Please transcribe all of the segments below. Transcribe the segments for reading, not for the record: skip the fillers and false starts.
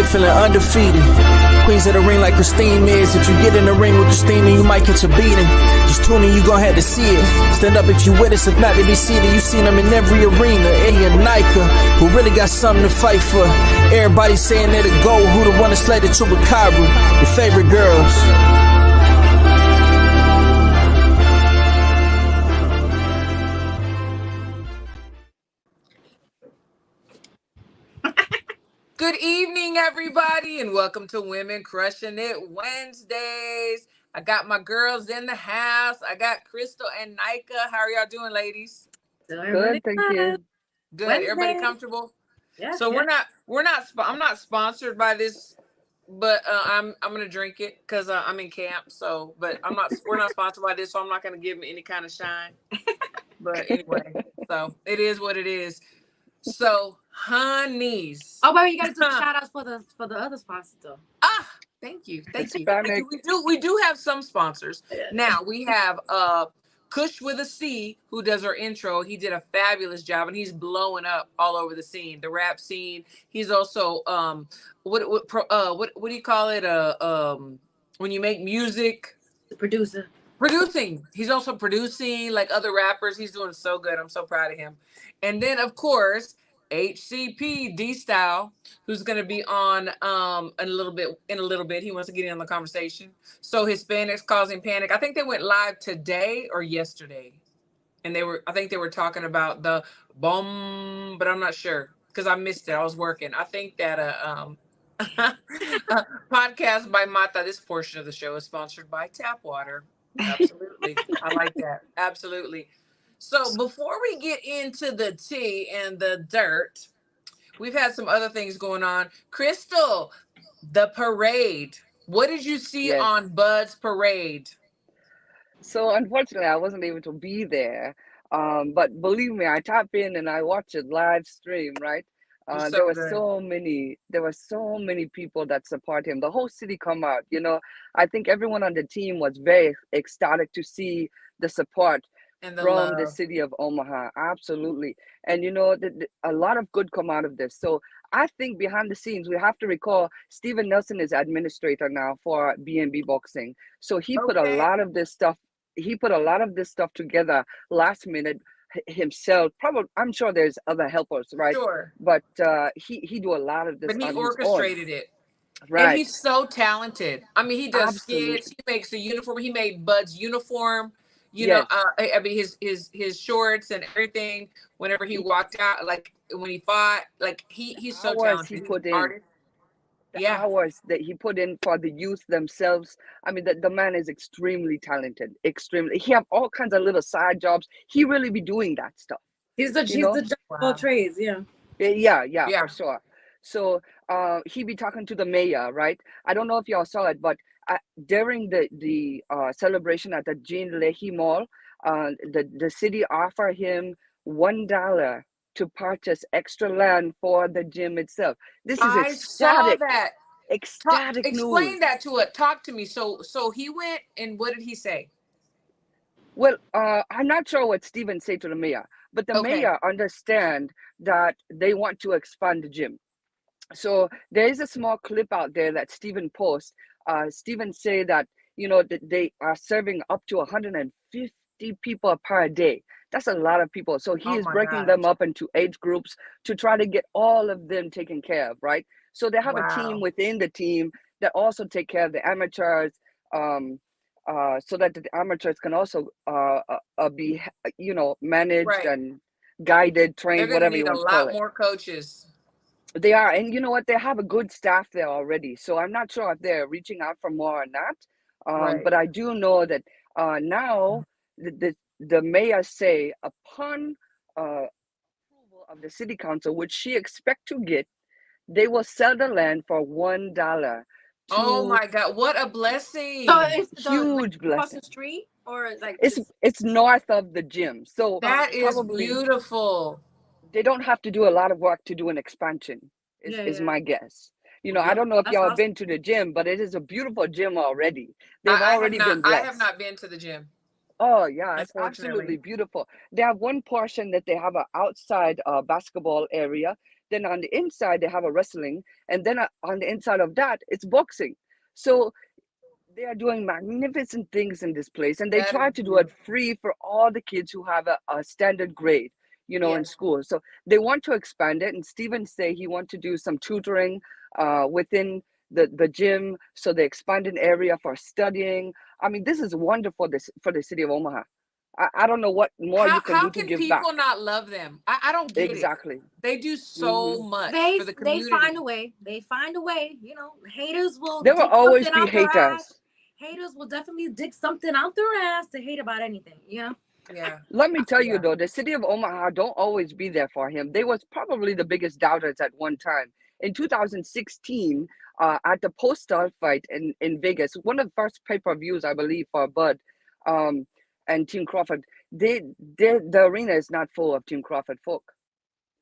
night feeling undefeated. Queens of the ring like Christine Miz. If you get in the ring with Christina, you might catch a beating. Just tune in, you gon' have to see it. Stand up if you with us, if not, they be seated. You seen them in every arena. Eddie and Nika, who really got something to fight for. Everybody saying they're the GOAT, who the one that slayed the Chupacabra. Your favorite girls. Good evening, everybody, and welcome to Women Crushing It Wednesdays. I got my girls in the house. I got Crystal and Nika. How are y'all doing, ladies? Good, thank you. Good. Wednesday. Everybody comfortable? Yeah. So I'm not sponsored by this, but I'm gonna drink it because I'm in camp. So, but we're not sponsored by this, so I'm not gonna give them any kind of shine. But anyway, so it is what it is. So, honeys. Oh, baby, you gotta do shout outs for the other sponsors though. Thank you. We do have some sponsors. Now we have Kush with a C, who does our intro. He did a fabulous job, and he's blowing up all over the scene, the rap scene. He's also what do you call it? When you make music, The producer. Producing. He's also producing like other rappers. He's doing so good. I'm so proud of him. And then of course, HCP D Style, who's going to be on in a little bit. He wants to get in on the conversation. So Hispanics Causing Panic. I think they went live today or yesterday. And I think they were talking about the bomb, but I'm not sure because I missed it. I was working. I think that podcast by Mata, this portion of the show is sponsored by Tap Water. Absolutely. I like that. Absolutely. So before we get into the tea and the dirt, we've had some other things going on. Crystal, the parade. What did you see on Bud's parade? So unfortunately, I wasn't able to be there. But believe me, I tap in and I watch it live stream, right? There were so many people that support him. The whole city come out. You know, I think everyone on the team was very ecstatic to see the support from the city of Omaha. Absolutely. And you know, a lot of good come out of this. So I think behind the scenes, we have to recall Steven Nelson is administrator now for B&B Boxing. So he put a lot of this stuff. He put a lot of this stuff together last minute himself. Probably, I'm sure there's other helpers, right? Sure. But he do a lot of this. But he orchestrated it. Right. And he's so talented. I mean, he does skits. He makes the uniform. He made Bud's uniform. You know, I mean, his shorts and everything. Whenever he walked out, like when he fought, like he's so talented. He put in. Hours that he put in for the youth themselves. I mean, the man is extremely talented. Extremely. He have all kinds of little side jobs. He really be doing that stuff. He's the jack of all trades. Yeah, for sure. So he be talking to the mayor, right? I don't know if y'all saw it, but during the celebration at the Jean Leahy Mall, the city offered him $1 to purchase extra land for the gym itself. This is ecstatic. I saw that. Ecstatic news. Explain that to it. Talk to me. So he went, and what did he say? Well, I'm not sure what Steven said to the mayor, but the mayor understand that they want to expand the gym. So there is a small clip out there that Steven posts. Steven say that, you know, that they are serving up to 150 people per day. That's a lot of people. So he is breaking them up into age groups to try to get all of them taken care of, right? So they have a team within the team that also take care of the amateurs, so that the amateurs can also be, you know, managed and guided, trained, whatever you want to call it. They're going to need a lot more coaches. They are, and you know what? They have a good staff there already. So I'm not sure if they're reaching out for more or not. But I do know that now the mayor say upon approval of the city council, which she expect to get, they will sell the land for $1. Oh my God! What a blessing! So it's huge blessing. Across the street, or like it's north of the gym. So that is beautiful. They don't have to do a lot of work to do an expansion. Is my guess. You know, I don't know if y'all have been to the gym, but it is a beautiful gym already. They've already been blessed. I have not been to the gym. Oh yeah, it's absolutely beautiful. They have one portion that they have an outside basketball area. Then on the inside, they have a wrestling. And then on the inside of that, it's boxing. So they are doing magnificent things in this place. And they try to do it free for all the kids who have a standard grade, in school. So they want to expand it. And Steven say he wants to do some tutoring within the gym. So they expand an area for studying. I mean, this is wonderful for the city of Omaha. I don't know what more you can do to give back. How can people not love them? I don't get exactly. it. They do so much for the community. They find a way. They find a way. Haters will. There will always be haters. Haters will definitely dig something out their ass to hate about anything. Yeah. Let me tell you though, the city of Omaha don't always be there for him. They was probably the biggest doubters at one time. In 2016, at the Postal fight in Vegas, one of the first pay-per-views, I believe, for Bud and Team Crawford, the arena is not full of Team Crawford folk.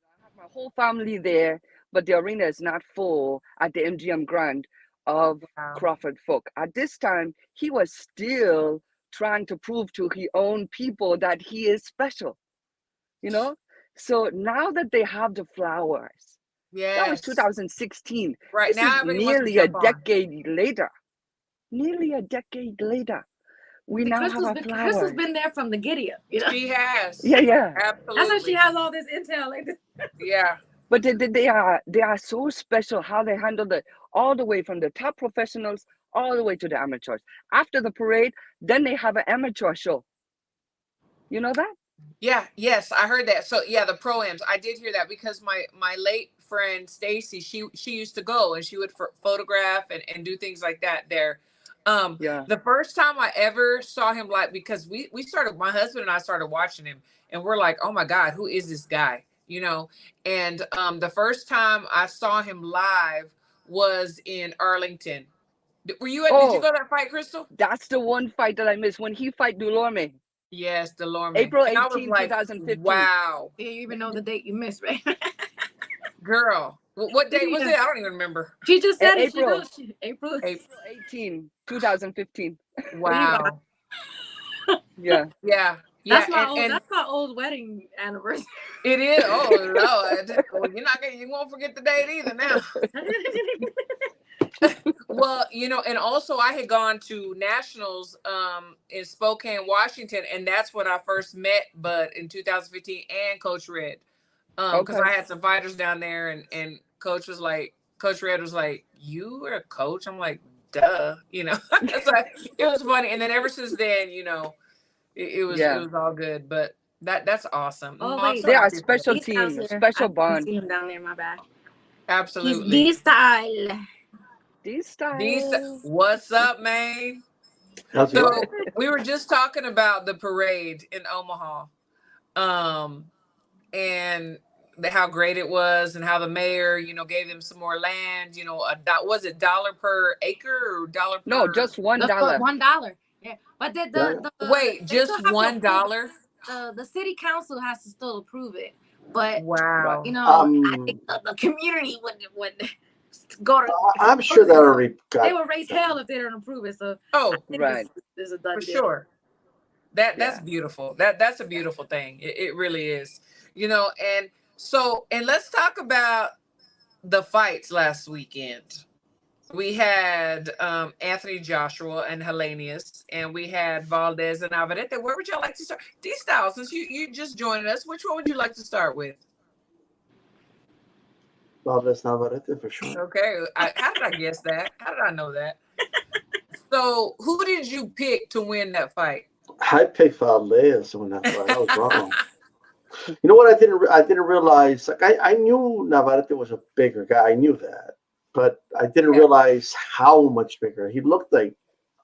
I have my whole family there, but the arena is not full at the MGM Grand of Crawford folk. At this time, he was still trying to prove to his own people that he is special, So now that they have the flowers, that was 2016. Right, this now is nearly a decade later. Nearly a decade later. We now have our flowers. Crystal's been there from the giddy up. She has. Yeah. Absolutely. That's why she has all this intel. Yeah. But they are so special how they handle it all the way from the top professionals all the way to the amateurs. After the parade, then they have an amateur show. You know that? Yeah. Yes, I heard that. So yeah, the pro-ams. I did hear that because my late friend Stacy, she used to go and she would photograph and do things like that there. The first time I ever saw him live, because we started, my husband and I started watching him and we're like, oh my God, who is this guy? And the first time I saw him live was in Arlington. Were you did you go to that fight, Crystal? That's the one fight that I missed when he fight Delorme. Yes, Delorme. April 18, like, 2015. Wow. Yeah, you even know the date you missed, right? Girl. What date was it? I don't even remember. She just said April. April 18, 2015. Wow. Yeah. That's my old wedding anniversary. It is. Oh Lord. Well, you won't forget the date either now. Well, and also I had gone to nationals in Spokane, Washington, and that's when I first met Bud in 2015 and Coach Red. Because I had some fighters down there and Coach Red was like, "You were a coach?" I'm like, "Duh," It's like, it was funny. And then ever since then, it was all good. But that's awesome. Oh, wait. They are a special team, special bond. See him down there, my bad. Absolutely. He's D-style. D-style. What's up, man? So we were just talking about the parade in Omaha, and how great it was, and how the mayor, gave them some more land. Was it $1 per acre or $1 per? No, just $1. $1. Yeah, but wait, just $1. The city council has to still approve it, but wow, I think the community would go to. I'm sure that already got. They would raise hell if they don't approve it. So right, there's a done for deal. sure. That's beautiful. That's a beautiful thing. It really is. And let's talk about the fights last weekend. We had Anthony Joshua and Helenius, and we had Valdez and Navarrete. Where would y'all like to start? D-Style, since you just joined us, which one would you like to start with? Valdez Navarrete for sure. Okay. How did I guess that? How did I know that? So who did you pick to win that fight? I picked Valdez to win that fight. I was wrong. You know what? I didn't realize. Like I knew Navarrete was a bigger guy. I knew that. But I didn't realize how much bigger. He looked like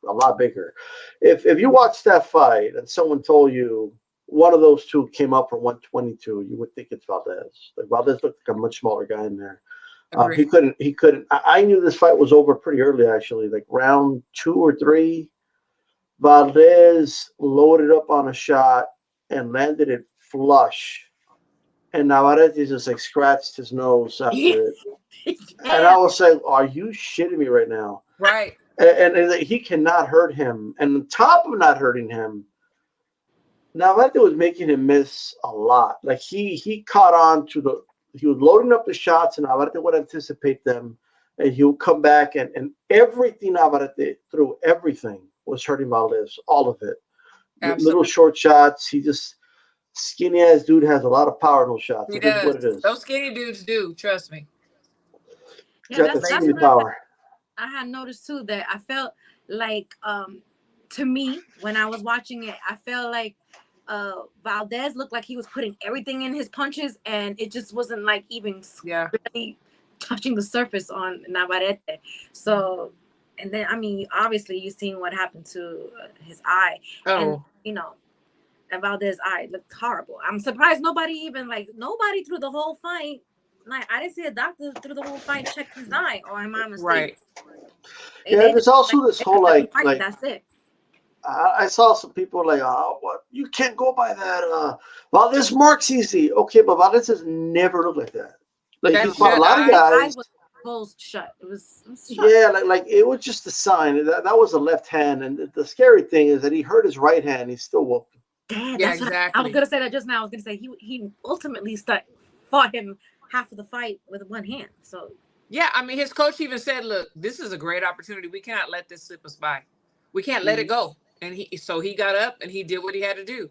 a lot bigger. If you watched that fight and someone told you one of those two came up from 122, you would think it's Valdez. Like Valdez looked like a much smaller guy in there. He couldn't. I knew this fight was over pretty early, actually, like round 2 or 3. Valdez loaded up on a shot and landed it flush. And Navarrete just like scratched his nose after it. And I was like, are you shitting me right now? Right. And he cannot hurt him. And on top of not hurting him, Navarrete was making him miss a lot. Like he caught on to he was loading up the shots, and Navarrete would anticipate them, and he would come back, and everything Navarrete threw, everything was hurting Valdez, all of it. Absolutely. Little short shots. He just skinny ass dude has a lot of power in those shots. He It is does. what it is. Those skinny dudes do. Trust me. Yeah, Got the that's skinny what power. I had noticed too, that I felt like to me when I was watching it, I felt like Valdez looked like he was putting everything in his punches, and it just wasn't like even really touching the surface on Navarrete. So, and then I mean, obviously you seen what happened to his eye, and you know, and Valdez's eye looked horrible. I'm surprised nobody through the whole fight. Like, I didn't see a doctor through the whole fight check his eye, or am I mistaken? Right. There's also this whole like that's it. I saw some people like, oh, what? You can't go by that. Valdez marks easy. Okay, but Valdez has never looked like that. Like you fought a lot of guys. Eye was closed shut. It was shut. Yeah, like it was just a sign. That was a left hand, and the scary thing is that he hurt his right hand. He still whooped him. Dad, that's exactly. I was gonna say that just now. I was gonna say he ultimately fought him half of the fight with one hand. So yeah, I mean, his coach even said, "Look, this is a great opportunity. We cannot let this slip us by. We can't let it go." And he got up and he did what he had to do.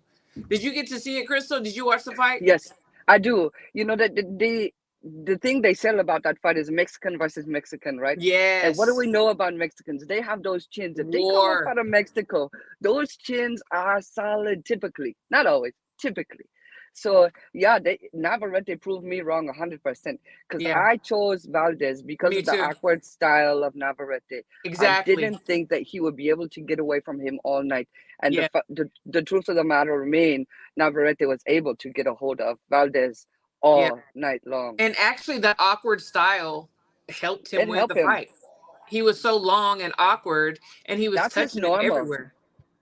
Did you get to see it, Crystal? Did you watch the fight? Yes, I do. You know that the thing they sell about that fight is Mexican versus Mexican, right? Yes. And what do we know about Mexicans? They have those chins. If they come up out of Mexico, those chins are solid typically. Not always, typically. So yeah, Navarrete proved me wrong 100% because I chose Valdez because of the awkward style of Navarrete. Exactly. I didn't think that he would be able to get away from him all night. And the truth of the matter remained, Navarrete was able to get a hold of Valdez all night long. And actually, that awkward style helped him win the fight. He was so long and awkward, and he was touching him everywhere.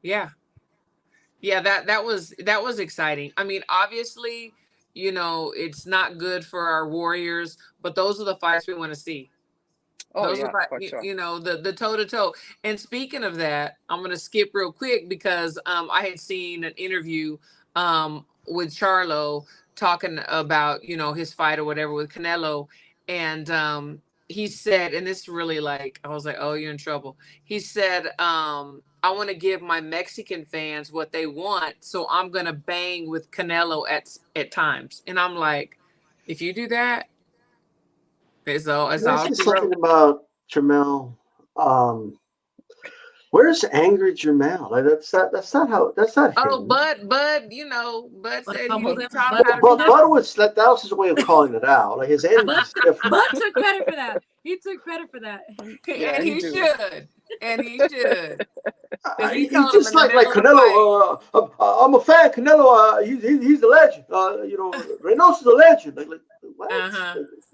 Yeah. Yeah, that was exciting. I mean, obviously, you know, it's not good for our Warriors, but those are the fights we want to see. Those are you know, the toe-to-toe. And speaking of that, I'm going to skip real quick because I had seen an interview with Charlo talking about, you know, his fight or whatever with Canelo. And he said, and this really like, I was like, oh, you're in trouble. He said, I want to give my Mexican fans what they want, so I'm going to bang with Canelo at times. And I'm like, if you do that, it's all something about Jermell. Where's angry Jermell? Like that's not him. Oh, Bud, you know, Bud said he was Bud was that was his way of calling it out. Like his anger is different. Bud took credit for that. He took credit for that. And he should. And he should. He's just like Canelo. I'm a fan. Canelo. He's the legend. You know, Reynoso is a legend. Like what?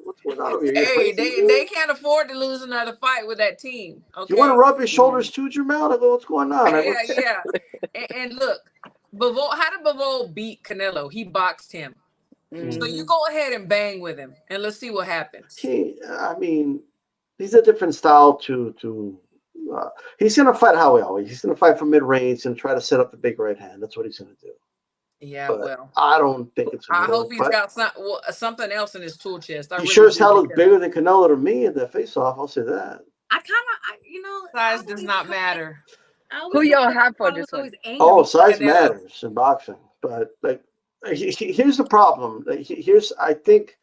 What's going on over here? Hey, they can't afford to lose another fight with that team. Okay. You want to rub his shoulders too, Jermell? Like, what's going on? Yeah. And look, Bivol, how did Bivol beat Canelo? He boxed him. So you go ahead and bang with him, and let's see what happens. I mean, he's a different style to. He's going to fight Howie always. He's going to fight from mid-range and try to set up the big right hand. That's what he's going to do. Yeah, but well, I don't think it's. I hope he's got something else in his tool chest. He sure as hell is bigger than Canelo to me in that face-off. I'll say that. Size does not matter. Who y'all have for this one? Oh, size matters in boxing, but like, here's the problem. I think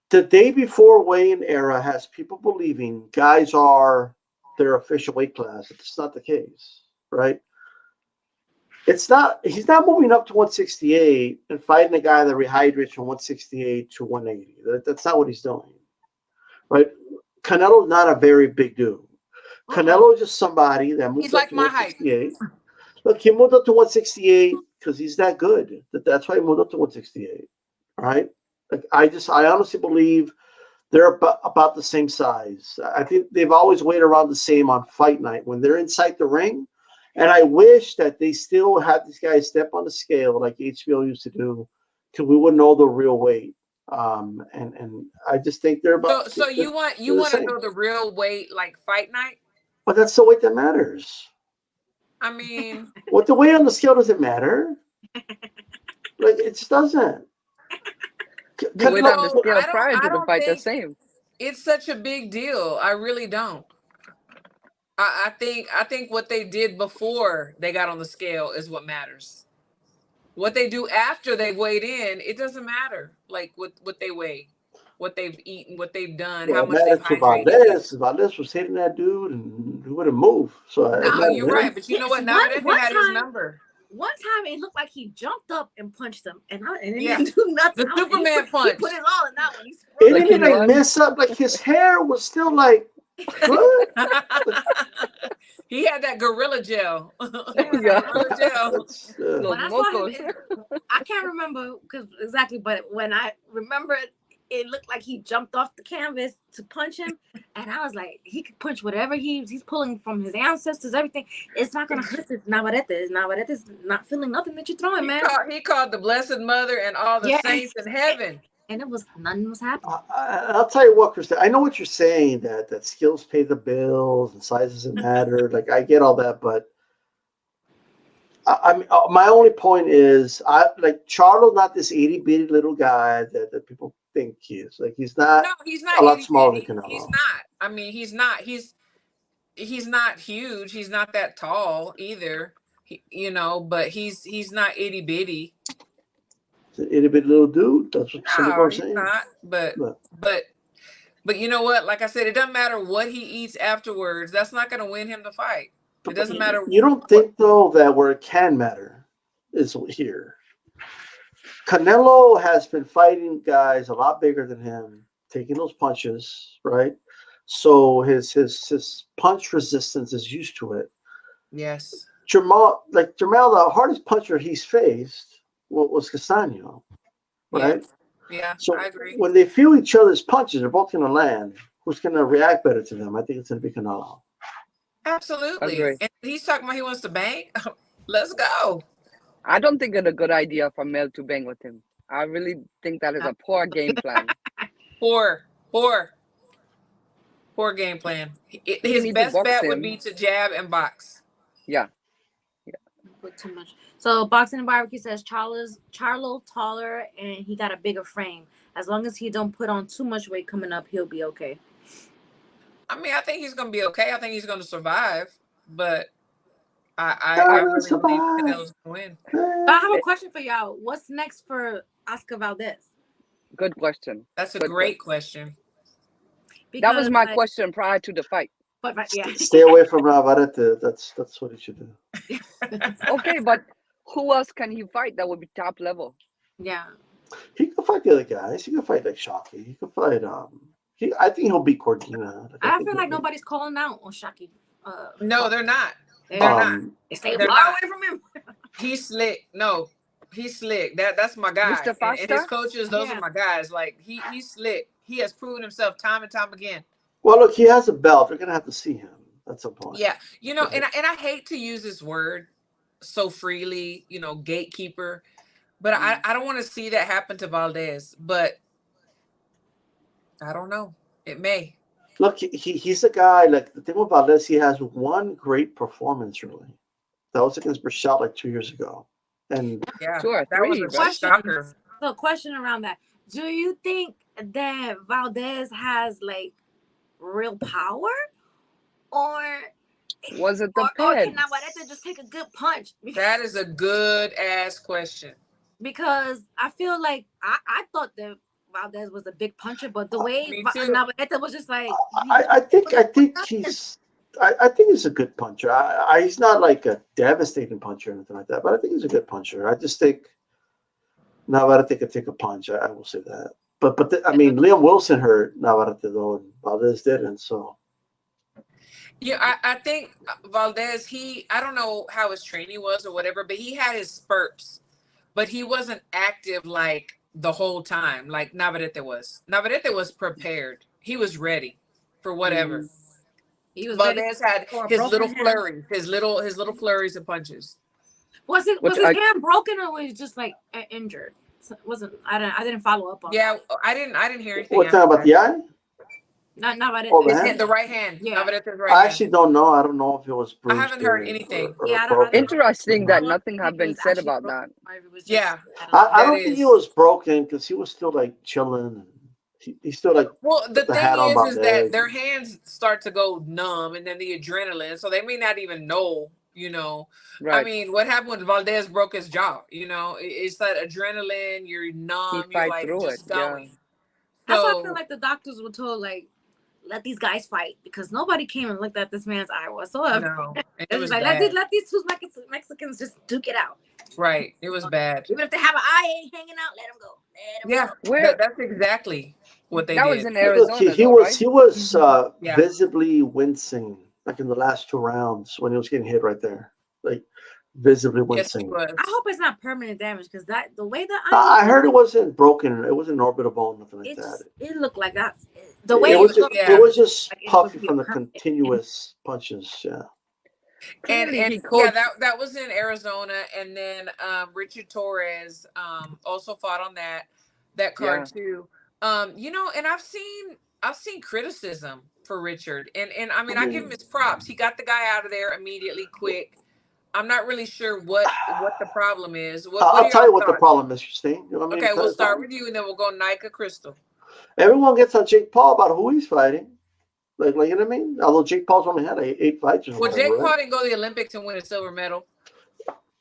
the day before weigh-in era has people believing guys are their official weight class. It's not the case, right? It's not. He's not moving up to 168 and fighting a guy that rehydrates from 168 to 180. That's not what he's doing, right? Canelo's not a very big dude. Canelo is just somebody that moves up to 168. Look, he moved up to 168 because he's that good. That's why he moved up to 168. All right. Like I honestly believe they're about the same size. I think they've always weighed around the same on fight night when they're inside the ring. And I wish that they still had these guys step on the scale like HBO used to do, because we wouldn't know the real weight. And I just think they're about. So you want to know the real weight like fight night? But that's the weight that matters. I mean, what the weight on the scale doesn't matter. Like it just doesn't. The weight on the No, scale prior I to the don't fight the think same. it's such a big deal. I really don't. I think what they did before they got on the scale is what matters. What they do after they've weighed in, it doesn't matter. Like what they weigh, what they've eaten, what they've done, Well, how it much they've mattered to hydrated. Valdez. Valdez was hitting that dude and he wouldn't move. So it No, mattered you're to him. right. But you know what? Yes, Navarrete one had his time- number. One time it looked like he jumped up and punched him, and it Yeah. didn't do nothing. The Superman He punch. put his all in that one. He It sprung Like didn't he like won. mess up. Like his hair was still like good. He had that gorilla gel. Yeah. Gorilla gel. That's, Los When I saw him, mocos. I can't remember because exactly, but when I remember it looked like he jumped off the canvas to punch him, and I was like, he could punch whatever he's pulling from his ancestors, everything. It's not gonna hurt this Navarrete. Navarrete's not feeling nothing that you're throwing, man. He called the Blessed Mother and all the Yes. saints in heaven. And nothing was happening. I'll tell you what, Krista. I know what you're saying, that skills pay the bills and size doesn't matter. Like I get all that, but I mean, my only point is, Charlo's not this itty bitty little guy that people think he is. Like he's not. No, he's not a lot itty smaller bitty. than Canelo. He's not. I mean, he's not. He's not huge. He's not that tall either. But he's not itty bitty. He's an itty bitty little dude. That's what some people No, are he's saying. not. But you know what? Like I said, it doesn't matter what he eats afterwards. That's not going to win him the fight. It doesn't matter. You don't think though that where it can matter is here. Canelo has been fighting guys a lot bigger than him, taking those punches, right? So his punch resistance is used to it. Yes. Jamal, the hardest puncher he's faced was Castaño, right? Yeah, So I agree. when they feel each other's punches, they're both going to land. Who's going to react better to them? I think it's going to be Canelo. Absolutely. Agree. And he's talking about he wants to bang. Let's go. I don't think it's a good idea for Mel to bang with him. I really think that is a poor game plan. Poor game plan. His need to best box bet would him. be to jab and box. Yeah. Put too much. So Boxing and Barbecue says Charlo taller and he got a bigger frame. As long as he don't put on too much weight coming up, he'll be okay. I mean, I think he's going to be okay. I think he's going to survive, but I really believe Canelo's going to win. But I have a question for y'all. What's next for Oscar Valdez? Good question. That's a Good great question. That was my Because, question prior to the fight. But yeah. Stay away from Navarrete. That's what he should do. Okay, but who else can he fight that would be top level? Yeah. He can fight the other guys. He can fight like Shockey. He can fight. I think he'll beat Cordina. I feel like nobody's calling out on Shaki. No, they're not. They're They're not. Stay They're far not. away from him. He's slick. No, he's slick. That's my guy. Mr. And his Foster? coaches, those Yeah. are my guys. Like he's slick. He has proven himself time and time again. Well, look, he has a belt. They're gonna have to see him at some point. Yeah, and I hate to use this word so freely, gatekeeper, but I don't want to see that happen to Valdez. But I don't know. It may. Look, he's a guy. Like the thing with Valdez, he has one great performance. Really, that was against Berchelt like 2 years ago, and Yeah, Sure, that was three, a right? shocker. So, question around that: do you think that Valdez has like real power, or Was it the or can pads? Navarrete just take a good punch? That is a good ass question. Because I feel like I thought that Valdez was a big puncher, but the way Me too. Navarrete was just like I think he's. I think he's a good puncher. He's not like a devastating puncher or anything like that, but I think he's a good puncher. I just think Navarrete could take a punch. I will say that. But I mean, Liam Wilson hurt Navarrete though, and Valdez didn't. So Yeah, I think Valdez, I don't know how his training was or whatever, but he had his spurts, but he wasn't active like the whole time, like Navarrete was. Navarrete was prepared. He was ready for whatever. he was ready Valdez had for a his broken little hand. flurries, his little flurries of punches. Was his hand broken or was he just like injured? So it wasn't I didn't follow up on Yeah, that. I didn't hear anything. what after talking about that. the eye? Navarrete. Oh, the His hand? hand, the right hand. Yeah. Navarrete's right I hand. actually don't know. I don't know if it was I bruised. haven't heard or- anything. or Yeah, I broken. don't- Interesting that I don't nothing think have it been was said actually about broken, that. or if it was just- Yeah. I don't know. I don't That think he is- was broken because he was still like chilling. He still like Well, the the thing hat on is that Valdez. their hands start to go numb, and then the adrenaline, so they may not even know. You know, Right. I mean, what happened when Valdez broke his jaw? You know, it's that adrenaline. You're numb. You're fight like through just it, yeah. going. That's why I So feel like the doctors were told, like, let these guys fight, because nobody came and looked at this man's eye whatsoever. no, and It it was was like, bad. let these two Mexicans just duke it out. Right, it was bad. Even if they have an eye hanging out, let them go. Let 'em Yeah, go. Where that's exactly what they that did. was in Look, Arizona, he though, was right? he was Yeah. visibly wincing like in the last 2 rounds when he was getting hit right there, like visibly Yes, he wincing. was. I hope it's not permanent damage, because that the way that I heard it wasn't broken. It wasn't an orbital bone, nothing like it that. just, it looked like that. The way It was looked, just yeah. it was just like it puffy would be from the permanent. continuous punches. Yeah. And Clearly he yeah, coached. that was in Arizona, and then Richard Torres also fought on that card Yeah. too. You know, and I've seen criticism for Richard, and I mean I give him his props. He got the guy out of there immediately, quick. I'm not really sure what the problem is. What I'll are tell you y'all what the thoughts? problem is, Christine. You know what I mean? Okay, we'll Because start with you, and then we'll go Nika Crystal. everyone gets on Jake Paul about who he's fighting. Like you know what I mean? Although Jake Paul's only had 8 fights or Well, whatever, Jake right? Paul didn't go to the Olympics and win a silver medal,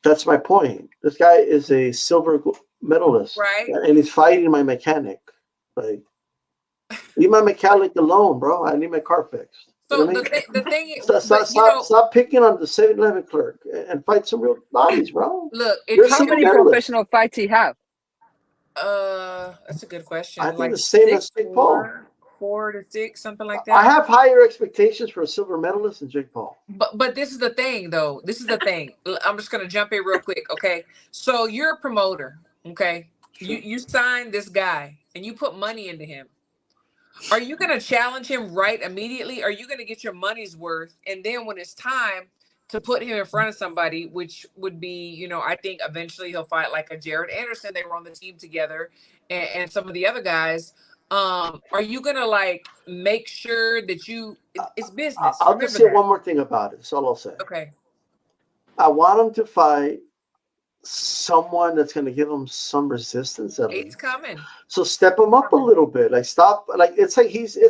That's my point. This guy is a silver medalist, right? and he's fighting my mechanic. Like, leave my mechanic alone, bro. I need my car fixed. So You know what I mean? the thing is, Stop picking on the 7-Eleven clerk and fight some real bodies, bro. look, You're if How silver many medalist. professional fights he have? that's a good question. I think Like the same as Jake Paul. 4 to 6, something like that. I have higher expectations for a silver medalist than Jake Paul. But this is the thing, though. This is the thing. I'm just gonna jump in real quick, okay? So you're a promoter, okay? Sure. You signed this guy and you put money into him. Are you gonna challenge him right immediately? Are you gonna get your money's worth? And then when it's time to put him in front of somebody, which would be, you know, I think eventually he'll fight like a Jared Anderson. They were on the team together, and some of the other guys. Are you gonna like make sure that it's business? I'll Remember just say that. one more thing about it. That's all I'll say. Okay. I want him to fight someone that's going to give him some resistance at It's least. coming. So step him up a little bit. Like stop. Like it's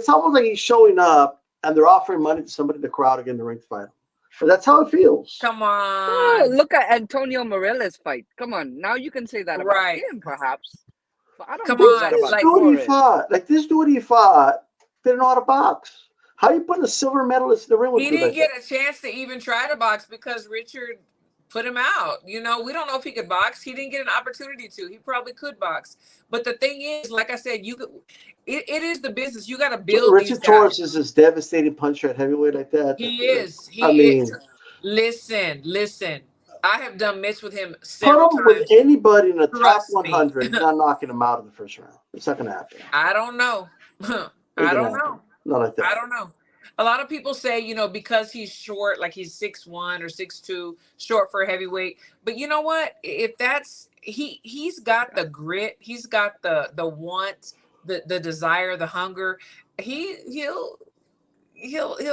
almost like he's showing up and they're offering money to somebody in the crowd to get in the ring to fight him. But that's how it feels. Come Oh, on. look at Antonio Morales fight. Come on, now you can say that about Right. him, perhaps. But I don't Come think on, that This about like- dude he Torres. fought. Like this dude he fought didn't know how to box. How you putting a silver medalist in the ring with He you didn't like get that? a chance to even try to box because Richard put him out. You know, we don't know if he could box. He didn't get an opportunity to. He probably could box. But the thing is, like I said, it is the business. You got to build these Richard guys. Torres is this devastating puncher at heavyweight like that. He is. He I mean, is. Listen. I have done mitts with him put several him with times. anybody in the top Trust me. 100, not knocking him out in the first round. It's not going to happen. I don't know. I Ain't don't gonna know. happen. Not like that. I don't know. A lot of people say, you know, because he's short, like he's 6'1" or 6'2", short for a heavyweight. But you know what? If that's he's got the grit, he's got the want, the desire, the hunger. He'll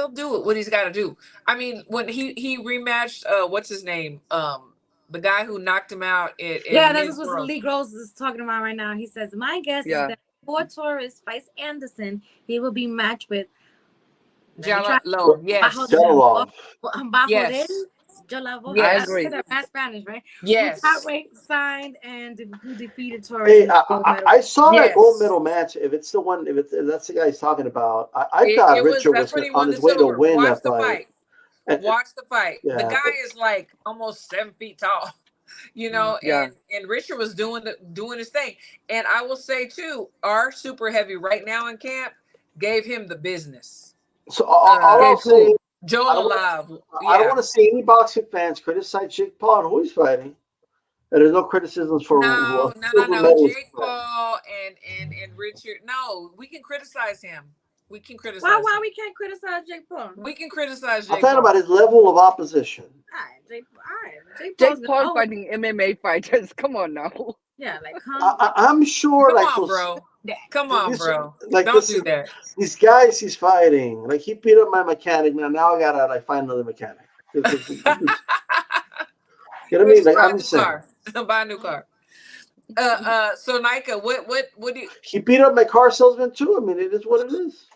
do it. What he's got to do. I mean, when he rematched, what's his name? The guy who knocked him out. Yeah, that's what Lee Gross is talking about right now. He says, my guess is that before Torres fights Anderson, he will be matched with Jalalo. Yes. Jalolov. Yes. Jalolov. Yes. I agree. That's Spanish, right? Yes. Who top rank signed and who defeated Torres. Hey, in the gold medal. I saw that Yes. gold medal match. If it's the one, if that's the guy he's talking about, I thought Richard was when he on won his the way to silver. win Watch that the fight. fight. Watch the fight. Yeah, the guy but- is like almost 7 feet tall, you know, Yeah. and Richard was doing his thing. And I will say too, our super heavy right now in camp gave him the business. So all I'll Gave say, who? Joel I don't- Alive. I don't want to see any boxing fans criticize Jake Paul and who he's fighting. And there's no criticisms for No. silver medalist Jake fight. Paul and Richard. No, we can criticize him. We can criticize Why him. we can't criticize Jake Paul? We can criticize I'm Jake talking Paul. about his level of opposition. Jake Jake Paul fighting MMA fighters. Come on now. Yeah, like I'm sure, Come like on, those, bro. Come on, bro. Like Don't do that. These guys he's fighting, like he beat up my mechanic. Now I gotta like find another mechanic. You know what I mean? Like I'm just saying. Buy a new car. So Nika, what do you? He beat up my car salesman too. I mean, it is what it is.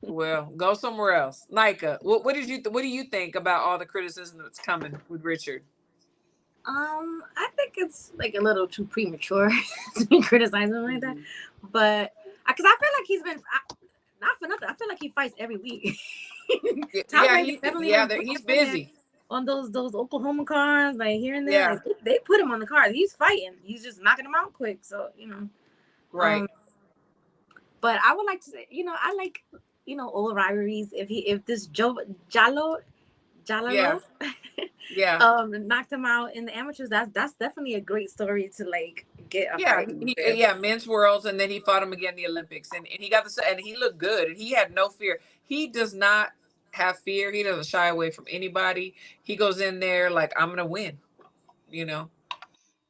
Well, go somewhere else. Nika, what do you think about all the criticism that's coming with Richard? I think it's like a little too premature to be criticizing him like that, but because I feel like he's been not for nothing. I feel like he fights every week. He's busy on those Oklahoma cars, like here and there. Yeah. Like, they put him on the cars. He's fighting. He's just knocking them out quick. So right. But I would like to say, I like old rivalries. If this Jallo. Knocked him out in the amateurs. That's definitely a great story to like get. Men's worlds, and then he fought him again in the Olympics, and he got and he looked good, and he had no fear. He does not have fear. He doesn't shy away from anybody. He goes in there like, I'm gonna win.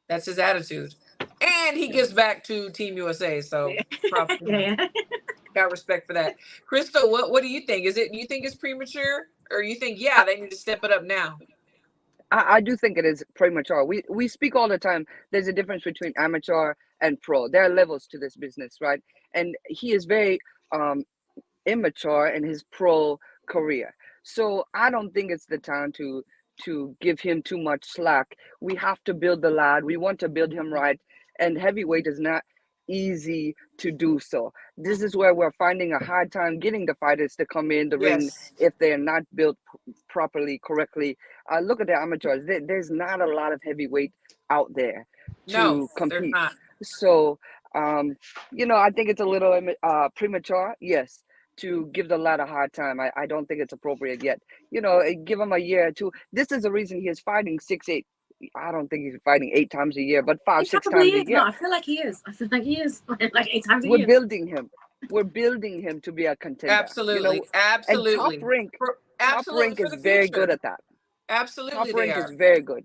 That's his attitude, and he gives back to Team USA. So got respect for that. Crystal, what do you think? You think it's premature? Or you think, they need to step it up now? I do think it is premature. We speak all the time. There's a difference between amateur and pro. There are levels to this business, right? And he is very immature in his pro career. So I don't think it's the time to give him too much slack. We have to build the lad. We want to build him right. And heavyweight is not easy to do so. This is where we're finding a hard time getting the fighters to come in the ring if they're not built properly, correctly. Look at the amateurs. There's not a lot of heavyweight out there to compete. So, I think it's a little premature, yes, to give the lad a hard time. I don't think it's appropriate yet. Give him a year or two. This is the reason he is fighting 6-8. I don't think he's fighting 8 times a year, but 5-6 times a year. No, I feel like he is. Like 8 times a year. We're building him. We're building him to be a contender. Absolutely. Absolutely. And Top Rank is very good at that. Absolutely. Top Rank is very good.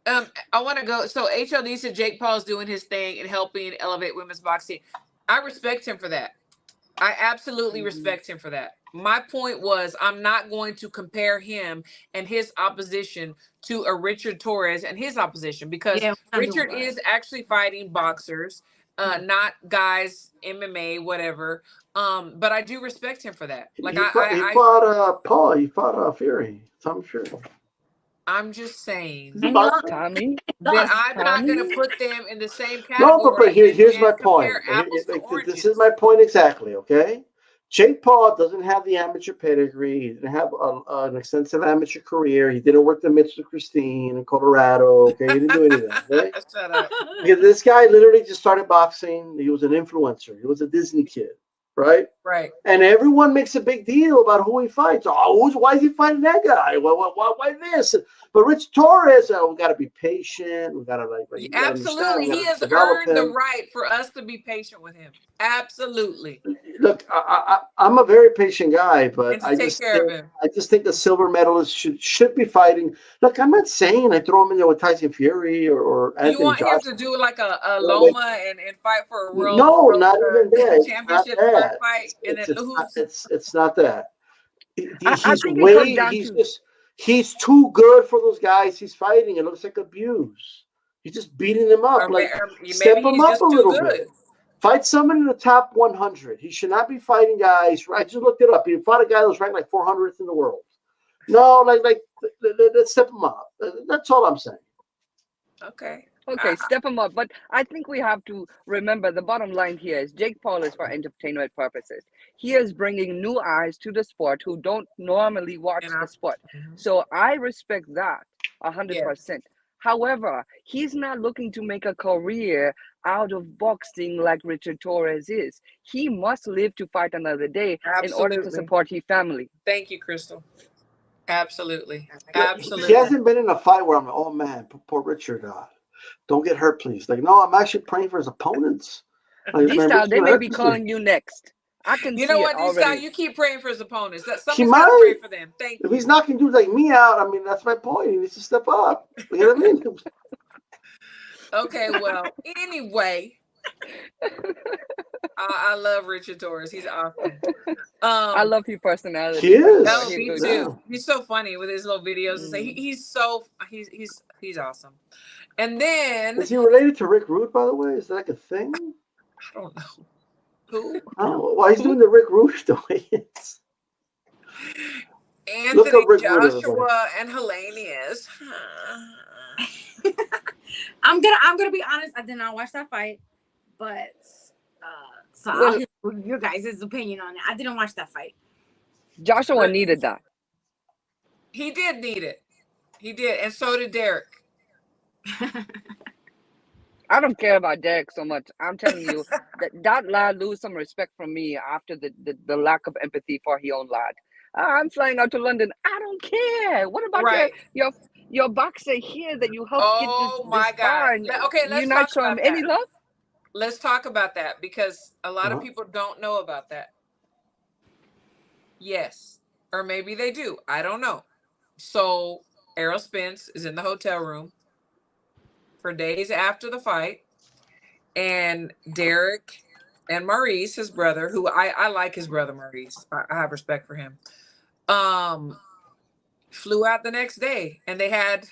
I want to go. So HLD said Jake Paul's doing his thing and helping elevate women's boxing. I respect him for that. I absolutely respect him for that. My point was, I'm not going to compare him and his opposition to a Richard Torres and his opposition, because Richard is actually fighting boxers, not guys, MMA, whatever. But I do respect him for that. Like he fought Paul. He fought Fury. Tom Fury. I'm just saying Tommy, that I'm not going to put them in the same category. No, but here's my point. This is my point exactly, okay? Jake Paul doesn't have the amateur pedigree. He didn't have an extensive amateur career. He didn't work the mitts with Christine in Colorado. Okay, he didn't do any of that. Okay? Shut up. Because this guy literally just started boxing. He was an influencer. He was a Disney kid, right? Right. And everyone makes a big deal about who he fights. Oh, why is he fighting that guy? Why this? But Rich Torres, we got to be patient. We got to absolutely. He has earned the right for us to be patient with him. Absolutely. Look, I'm a very patient guy, but I just think the silver medalist should be fighting. Look, I'm not saying I throw him in there with Tyson Fury or Anthony You want Joshua. him to do like a Loma and fight for a world? No, not even that. Championship fight. It's not that. He's too good for those guys he's fighting. It looks like abuse. He's just beating them up. Step him up a little bit. Fight someone in the top 100. He should not be fighting guys. I just looked it up. He fought a guy that was ranked like 400th in the world. No, let's step him up. That's all I'm saying. Okay, step him up. But I think we have to remember the bottom line here is Jake Paul is for entertainment purposes. He is bringing new eyes to the sport who don't normally watch the sport. So I respect that 100%. However, he's not looking to make a career out of boxing like Richard Torres is. He must live to fight another day in order to support his family. Thank you, Crystal. Absolutely. He hasn't been in a fight where I'm like, oh man, poor Richard. Don't get hurt, please. Like, no, I'm actually praying for his opponents. Like, they may be calling you next. I can see you know what, already. you keep praying for his opponents. Somebody's got to pray for them. Thank you. If he's knocking dudes like me out, I mean, that's my point. He needs to step up. You know what I mean? Okay, well, anyway, I love Richard Torres. He's awesome. I love his personality. He is. Oh, He's me good. too. Yeah. He's so funny with his little videos and say he's awesome. And then Is he related to Rick Rude, by the way? Is that like a thing? I don't know who. Oh, well, he's doing the Rick Rude dance. Look Anthony up Rick Rude, everybody. Joshua and Hellenius. I'm gonna be honest. I did not watch that fight, but so I'll hear your guys' opinion on it. I didn't watch that fight. Joshua needed that. He did need it. He did, and so did Derek. I don't care about Derek so much. I'm telling you that lad lose some respect from me after the lack of empathy for his own lad. I'm flying out to London. I don't care. What about Right. your boxer here that you helped Oh get this my far? God. And Okay, let's you not talk show him about any that. love? Let's talk about that because a lot of Uh-huh. people don't know about that. Yes, or maybe they do. I don't know. So Errol Spence is in the hotel room for days after the fight, and Derek and Maurice, his brother, who I like his brother Maurice. I have respect for him. Flew out the next day, and they had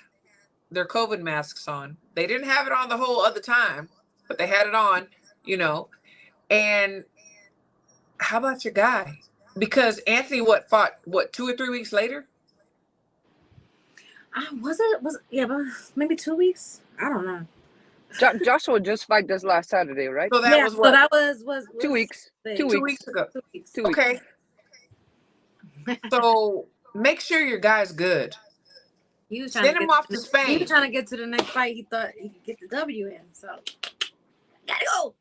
their COVID masks on. They didn't have it on the whole other time, but they had it on, you know. And how about your guy? Because Anthony, fought 2 or 3 weeks later? Was but maybe 2 weeks. I don't know. Joshua just fight this last Saturday, right? So that was what? So that was 2 weeks. 2 2 weeks. weeks ago. 2 weeks. 2 weeks. Okay. So make sure your guy's good. He was trying Send to him get off to Spain. He was trying to get to the next fight. He thought he could get the W in. So gotta go.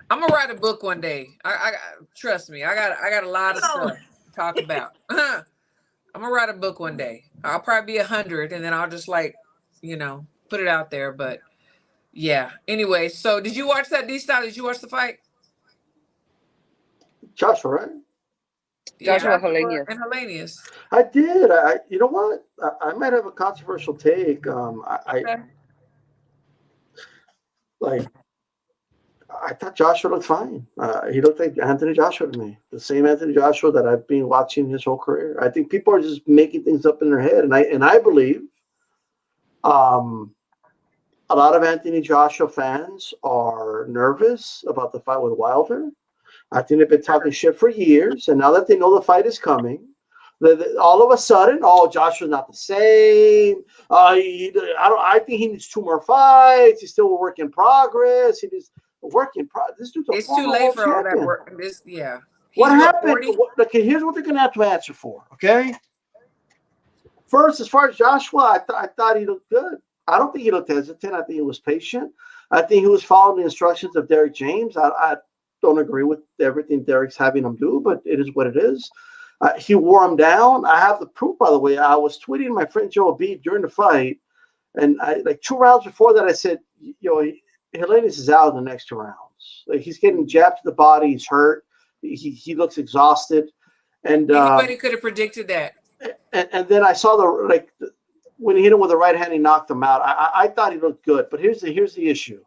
I'm gonna write a book one day. I trust me. I got a lot of stuff to talk about. I'm gonna write a book one day. I'll probably be 100, and then I'll just put it out there. But yeah. Anyway, so did you watch that D-Style? Did you watch the fight? Joshua, right? Joshua Hellenius. And Hellenius. I did. You know what? I might have a controversial take. I thought Joshua looked fine. He looked like Anthony Joshua to me. The same Anthony Joshua that I've been watching his whole career. I think people are just making things up in their head, and I believe a lot of Anthony Joshua fans are nervous about the fight with Wilder. I think they've been talking shit for years, and now that they know the fight is coming, all of a sudden, Joshua's not the same. I think he needs 2 more fights. He's still a work in progress. He's a work in progress. This dude's It's too late for all that work. What happened? Okay, here's what they're gonna have to answer for. Okay. First, as far as Joshua, I thought he looked good. I don't think he looked hesitant. I think he was patient. I think he was following the instructions of Derek James. I don't agree with everything Derek's having him do, but it is what it is. He wore him down. I have the proof, by the way. I was tweeting my friend Joe Beat during the fight, and like 2 rounds before that, I said, Hellenius is out in the next 2 rounds. Like, he's getting jabbed to the body. He's hurt. He looks exhausted. And anybody could have predicted that. And then I saw when he hit him with the right hand, he knocked him out. I thought he looked good, but here's the issue.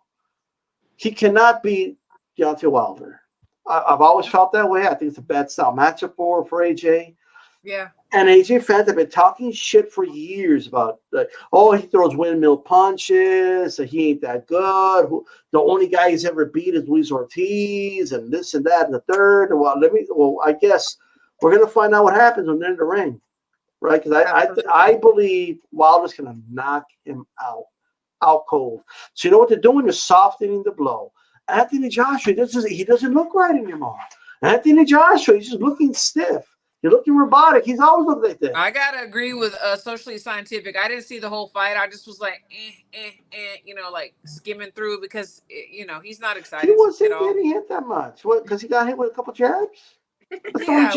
He cannot beat Deontay Wilder. I've always felt that way. I think it's a bad style matchup for AJ. Yeah. And AJ fans have been talking shit for years about he throws windmill punches. He ain't that good. The only guy he's ever beat is Luis Ortiz, and this and that and the third. Well, I guess we're gonna find out what happens when they're in the ring, right? Because I believe Wilder's gonna knock him out cold. So you know what they're doing? They're softening the blow. Anthony Joshua, he doesn't look right anymore. Anthony Joshua, he's just looking stiff. You're looking robotic. He's always looked like that. I gotta agree with Socially Scientific. I didn't see the whole fight. I just was like, like skimming through because he's not excited. He wasn't getting hit that much. What? Because he got hit with a couple jabs. Yeah.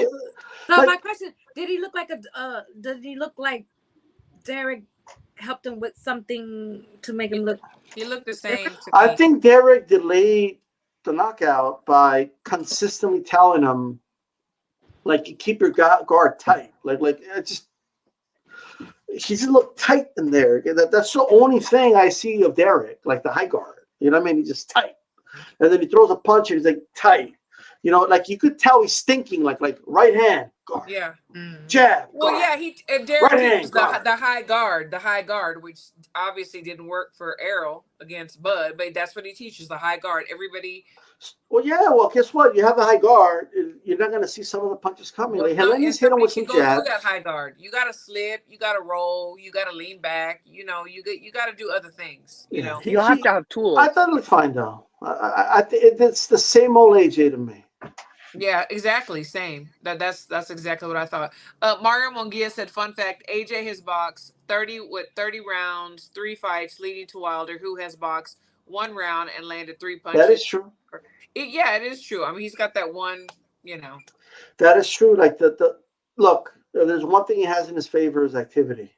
So my question: did he look like Derek helped him with something to make him look? He looked the same. I think Derek delayed the knockout by consistently telling him, keep your guard tight. He just looked tight in there. That's the only thing I see of Derek, like the high guard. You know what I mean? He's just tight. And then he throws a punch and he's like tight. You know, like you could tell he's thinking like right hand, guard, jab. Well, guard, yeah, Derek right hand, teaches guard. the high guard, which obviously didn't work for Errol against Bud, but that's what he teaches, the high guard. Everybody. Well, yeah. Well, guess what? You have the high guard. You're not going to see some of the punches coming. Well, Like Helenius hit him with some go through jabs. that high guard. You got to slip. You got to roll. You got to lean back. You know, you got to do other things. You know, you have to have tools. I thought it looked fine though. It's the same old AJ to me. Yeah, exactly. Same. That's exactly what I thought. Mario Mongia said, fun fact, AJ has boxed 30 rounds, 3 fights, leading to Wilder, who has boxed 1 round and landed 3 punches. That is true. It is true. I mean, he's got that one, you know. That is true. Like the look, there's one thing he has in his favor is activity.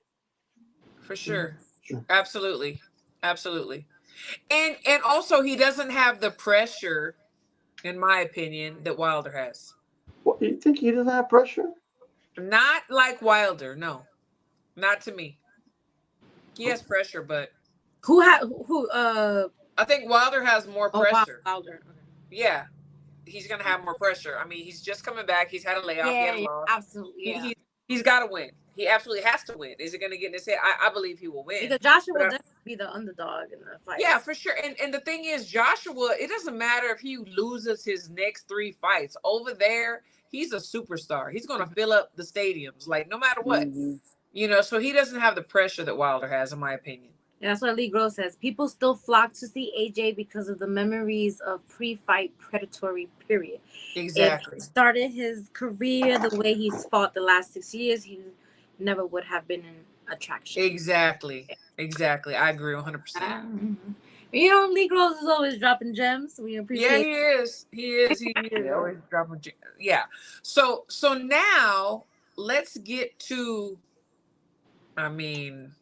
For sure. Sure. Absolutely. And also he doesn't have the pressure, in my opinion, that Wilder has. What, you think he doesn't have pressure? Not like Wilder, no. Not to me. He has pressure, but I think Wilder has more pressure. Wilder. Yeah. He's gonna have more pressure. I mean, he's just coming back. He's had a layoff. Yeah, he had a loss. absolutely. Yeah. He's got to win. He absolutely has to win. Is it going to get in his head? I believe he will win. Because Joshua will definitely be the underdog in the fight. Yeah, for sure. And the thing is, Joshua, it doesn't matter if he loses his next 3 fights. Over there, he's a superstar. He's going to fill up the stadiums, like, no matter what. Mm-hmm. You know, so he doesn't have the pressure that Wilder has, in my opinion. Yeah, that's what Lee Gross says. People still flock to see AJ because of the memories of pre-fight predatory period. Exactly. If he started his career the way he's fought the last 6 years, he never would have been an attraction. Exactly. I agree 100%. You know, Lee Gross is always dropping gems. We appreciate he is. He is always dropping gems. Yeah. So now let's get to, I mean,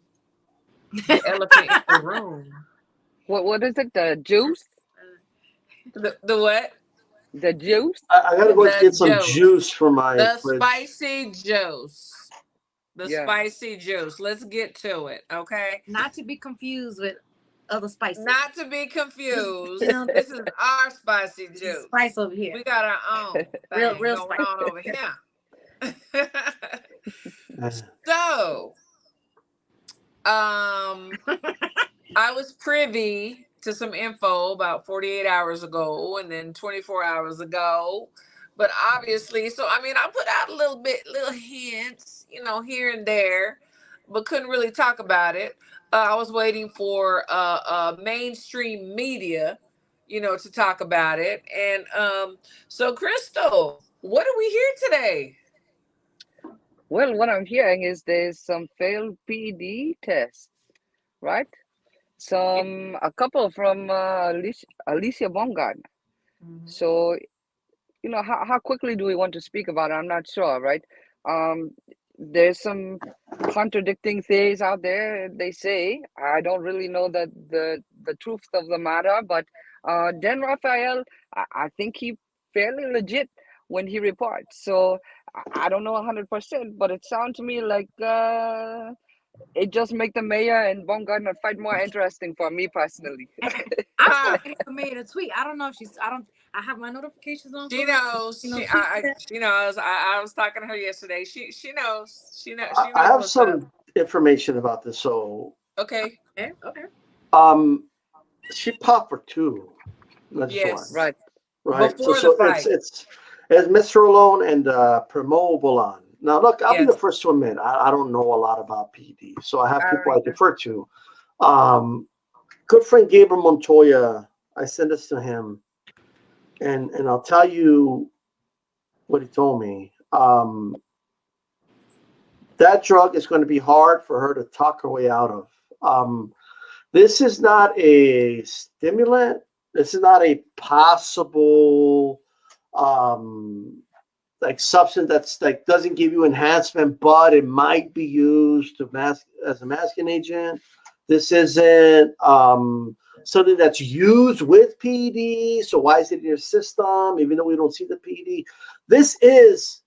the elephant in the room. What is it? The juice? The what? The juice? I gotta go get some juice for my fridge. Spicy juice. Spicy juice. Let's get to it, okay? Not to be confused with other spices. Not to be confused. This is our spicy juice. Spice over here. We got our own thing real going spice. on over here. So, I was privy to some info about 48 hours ago and then 24 hours ago. But obviously, so I mean, I put out little hints, you know, here and there, but couldn't really talk about it. I was waiting for mainstream media, you know, to talk about it. And so, Crystal, what do we hear today? Well, what I'm hearing is there's some failed PD tests, right? A couple from Alicia Baumgardner. Mm-hmm. So, you know, how quickly do we want to speak about it? I'm not sure, right? There's some contradicting theories out there. They say, I don't really know the truth of the matter, but Dan Rafael, I think he fairly legit when he reports. So I don't know 100%, but it sounds to me like it just make the mayor and Baumgardner fight more interesting for me personally. I made a tweet. I don't know if I have my notifications on. She knows. She knows. I was talking to her yesterday. She knows. She knows. I have some information about this. So okay. She popped for 2. Yes. Right. Before So the fight. it's Mistralone and Primobolan. Now, look, I'll be the first to admit I don't know a lot about PD, so I have people I defer to. Good friend Gabriel Montoya, I sent this to him, and I'll tell you what he told me. That drug is going to be hard for her to talk her way out of. This is not a stimulant. This is not a possible like substance that's like doesn't give you enhancement, but it might be used to as a masking agent. This isn't something that's used with PD. So why is it in your system, even though we don't see the PD? This is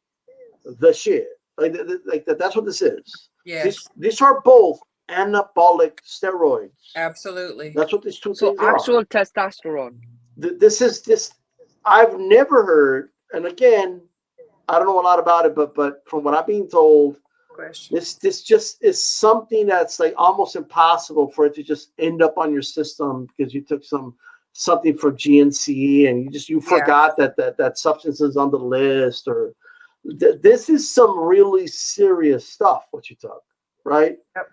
the shit. Like that's what this is. Yes. These are both anabolic steroids. Absolutely. That's what these two So things are. actual testosterone. This. I've never heard, and again, I don't know a lot about it, but from what I'm being told, this just is something that's like almost impossible for it to just end up on your system because you took something for GNC and you forgot that substance is on the list, or this is some really serious stuff what you took, right? Yep.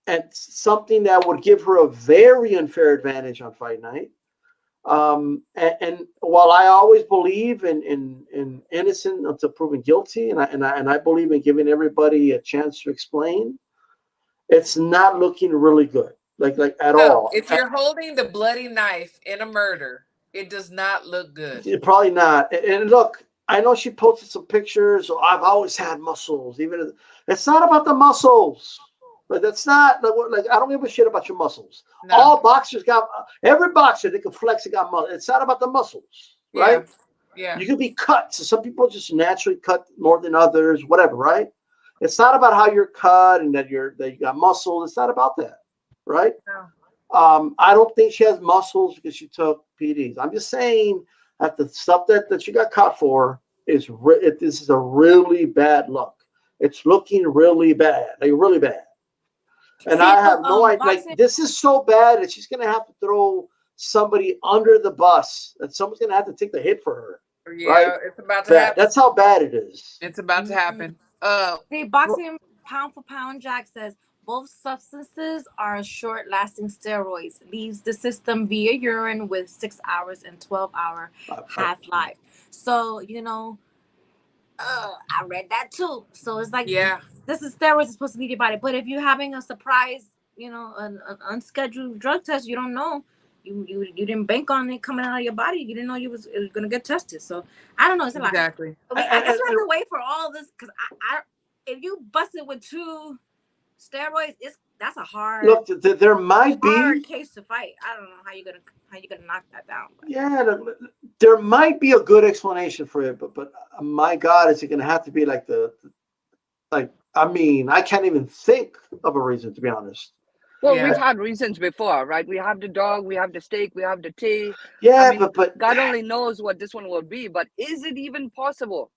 And something that would give her a very unfair advantage on fight night. And while I always believe in innocent until proven guilty, and I believe in giving everybody a chance to explain, it's not looking really good, like at all. If you're holding the bloody knife in a murder, it does not look good. Probably not. And look, I know she posted some pictures. So I've always had muscles. Even it's not about the muscles. But that's not like I don't give a shit about your muscles. No. All boxers got every boxer they can flex. They got muscles. It's not about the muscles, right? Yeah. You can be cut. So some people just naturally cut more than others, whatever, right? It's not about how you're cut and that you got muscles. It's not about that, right? No. I don't think she has muscles because she took PEDs. I'm just saying that the stuff that she got caught for is this is a really bad look. It's looking really bad, like really bad. And I have no idea. Like, this is so bad that she's going to have to throw somebody under the bus. And someone's going to have to take the hit for her. Yeah, right? It's about to happen. That's how bad it is. It's about to happen. Hey, Boxing Pound for Pound Jack says both substances are short-lasting steroids. Leaves the system via urine with 6 hours and 12-hour half-life. So I read that too. So it's like, this is steroids supposed to leave your body. But if you're having a surprise, an unscheduled drug test, you don't know. You didn't bank on it coming out of your body. You didn't know it was gonna get tested. So I don't know. It's a lot. Exactly. I mean, I guess we have to wait for all this because I if you bust it with 2 steroids, that's a hard look. There might be hard case to fight. I don't know how you're gonna knock that down. But. Yeah, there might be a good explanation for it, but my God, is it going to have to be like I mean, I can't even think of a reason, to be honest. Well, we've had reasons before, right? We have the dog, we have the steak, we have the tea. Yeah, I mean, but God only knows what this one will be. But is it even possible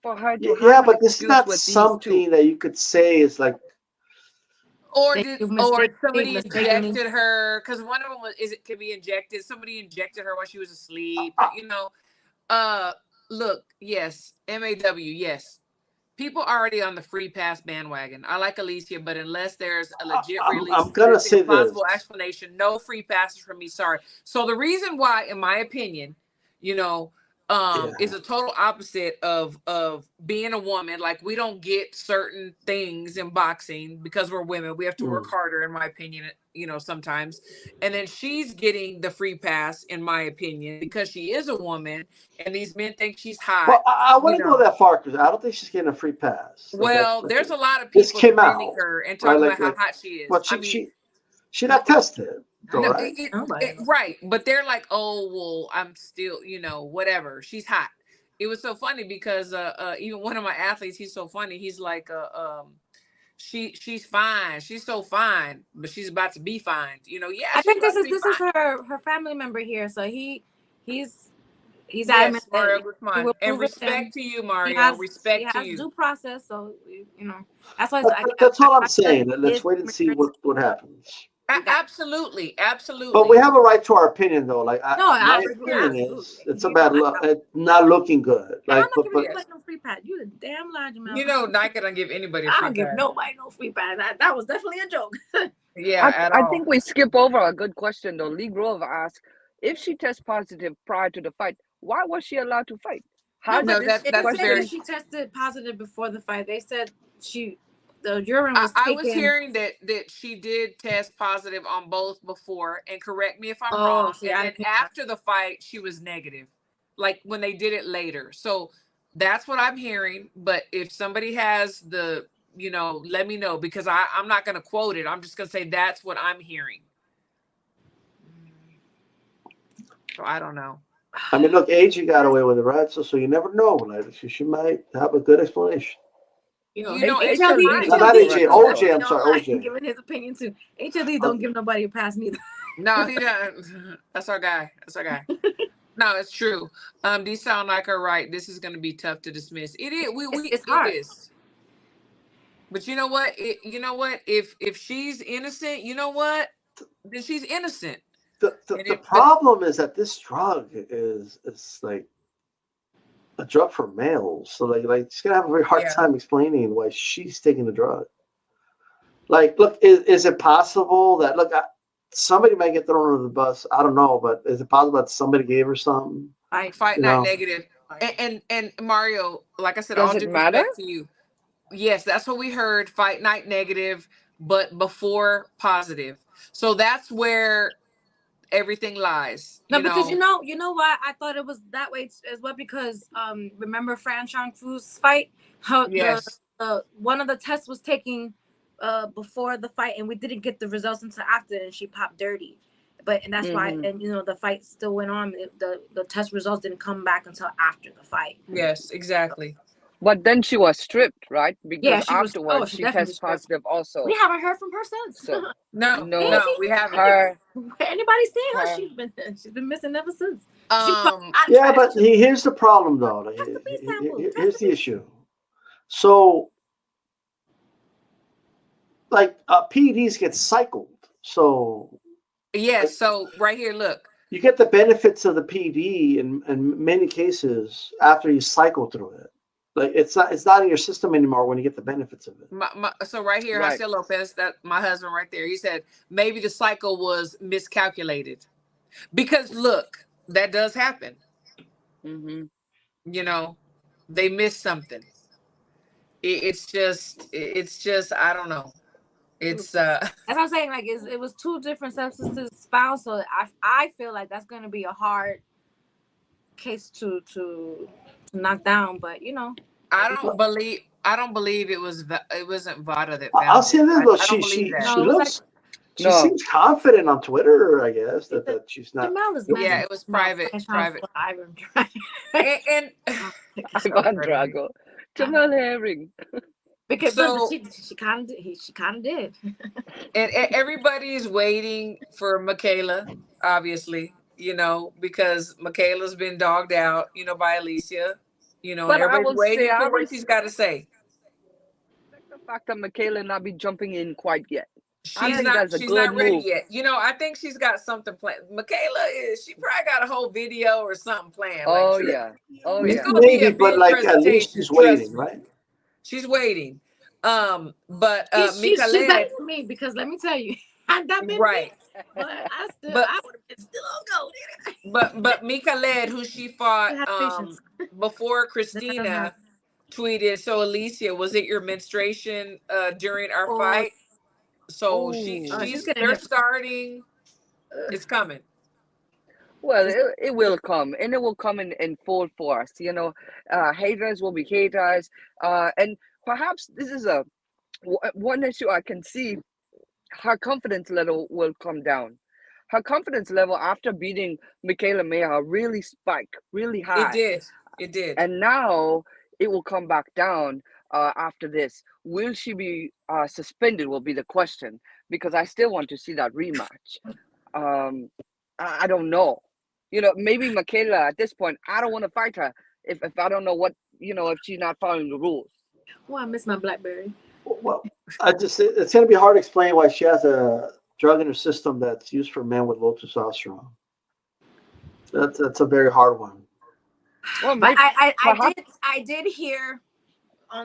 for her to? Yeah, but this is not something that you could say is like. Or somebody injected her, because one of them could be injected. Somebody injected her while she was asleep. Look, yes, MAW, yes. People already on the free pass bandwagon. I like Alicia, but unless there's a legit I'm gonna say plausible explanation, no free passes from me. Sorry. So the reason why, in my opinion, is a total opposite of being a woman. Like, we don't get certain things in boxing because we're women. We have to work harder, in my opinion, sometimes. And then she's getting the free pass, in my opinion, because she is a woman and these men think she's hot. Well, I wouldn't go that far because I don't think she's getting a free pass. Well, there's a lot of people defending her and talking about how hot she is. But she not tested. Right. But they're like, oh, well, I'm still, whatever. She's hot. It was so funny because even one of my athletes, he's so funny. He's like, she's fine. She's so fine, but she's about to be fine. I think this is her family member here. So he's adamant. And respect to you, Mario. Respect to you. Due process. So that's why. That's all I'm saying. Let's wait and see what happens. Absolutely. But we have a right to our opinion, though. Like, my opinion is it's a bad look. It's not looking good. Like, I'm not giving no free pass. You a damn large amount. Nike don't give anybody a free pass. I don't give nobody no free pass. That was definitely a joke. I think we skip over a good question though. Lee Grove asked, if she tests positive prior to the fight, why was she allowed to fight? She tested positive before the fight. They said the urine was taken. I was hearing that she did test positive on both before, and correct me if I'm wrong. And then after the fight, she was negative, like when they did it later. So that's what I'm hearing. But if somebody has let me know, because I'm not going to quote it. I'm just going to say that's what I'm hearing. So I don't know. I mean, look, AJ got away with it, right? So you never know. Like, she might have a good explanation. you know, HLD HLD, is No, on not the AJ. record, OJ. though. I'm sorry, OJ. giving his opinion too. HLD don't give nobody a pass neither. no, he doesn't. That's our guy. That's our guy. No, it's true. These sound like are right. This is going to be tough to dismiss. It is. It's hard. It is. But you know what? You know what? If she's innocent, you know what? Then she's innocent. The problem is that this drug is like a drug for males. So like she's gonna have a very hard time explaining why she's taking the drug. Like, look, is it possible that somebody might get thrown under the bus? I don't know, but is it possible that somebody gave her something? Fight night negative. And Mario, like I said, all due respect to you. Yes, that's what we heard. Fight night negative, but before positive. So that's where everything lies. No, because you know why I thought it was that way as well, because remember Fran Chong Fu's fight? How one of the tests was taking before the fight, and we didn't get the results until after, and she popped dirty. And that's why, and the fight still went on. The test results didn't come back until after the fight. Yes, exactly. But then she was stripped, right? Because she afterwards she tested positive also. We haven't heard from her since. So no, we haven't. Anybody's seen her? She's been missing ever since. Yeah, but here's the problem, though. Here's the issue. So, like, PEDs get cycled. So. Yes. So right here, look. You get the benefits of the PED in many cases after you cycle through it. Like it's not in your system anymore when you get the benefits of it. So right here, Jose Lopez, that my husband right there, he said maybe the cycle was miscalculated, because look, that does happen. You know, they missed something. It's just I don't know. It's as I'm saying, like it was two different substances found, so I feel like that's gonna be a hard case to knock down, but I don't believe it wasn't Vada that found I'll say this though, she seems confident on Twitter, I guess, that she's not. It was private. Ivan and Ivan Drago, Jamal Herring. Because she kind of did. And everybody's waiting for Michaela, obviously, because Michaela's been dogged out, by Alicia, but everybody's waiting for what she's got to say. The fact that Michaela not be jumping in quite yet. She's not ready yet. I think she's got something planned. Michaela she probably got a whole video or something planned. Maybe, but at least she's waiting, right? She's waiting. But she's better than me, because let me tell you, had that been right. Me, I would have been still on go. But Mika Led, who she fought before Christina tweeted, so Alicia, was it your menstruation during our fight? So they're starting. It's coming. Well, it will come, and it will come in full force. Haters will be haters, and perhaps this is one issue I can see. Her confidence level will come down. Her confidence level after beating Michaela Mayer really spiked, really high. It did. And now it will come back down after this. Will she be suspended will be the question, because I still want to see that rematch. I don't know. Maybe Michaela at this point, I don't want to fight her if I don't know what, if she's not following the rules. Oh, I miss my BlackBerry. Well, it's going to be hard to explain why she has a drug in her system that's used for men with low testosterone. That's a very hard one. Well, I did hear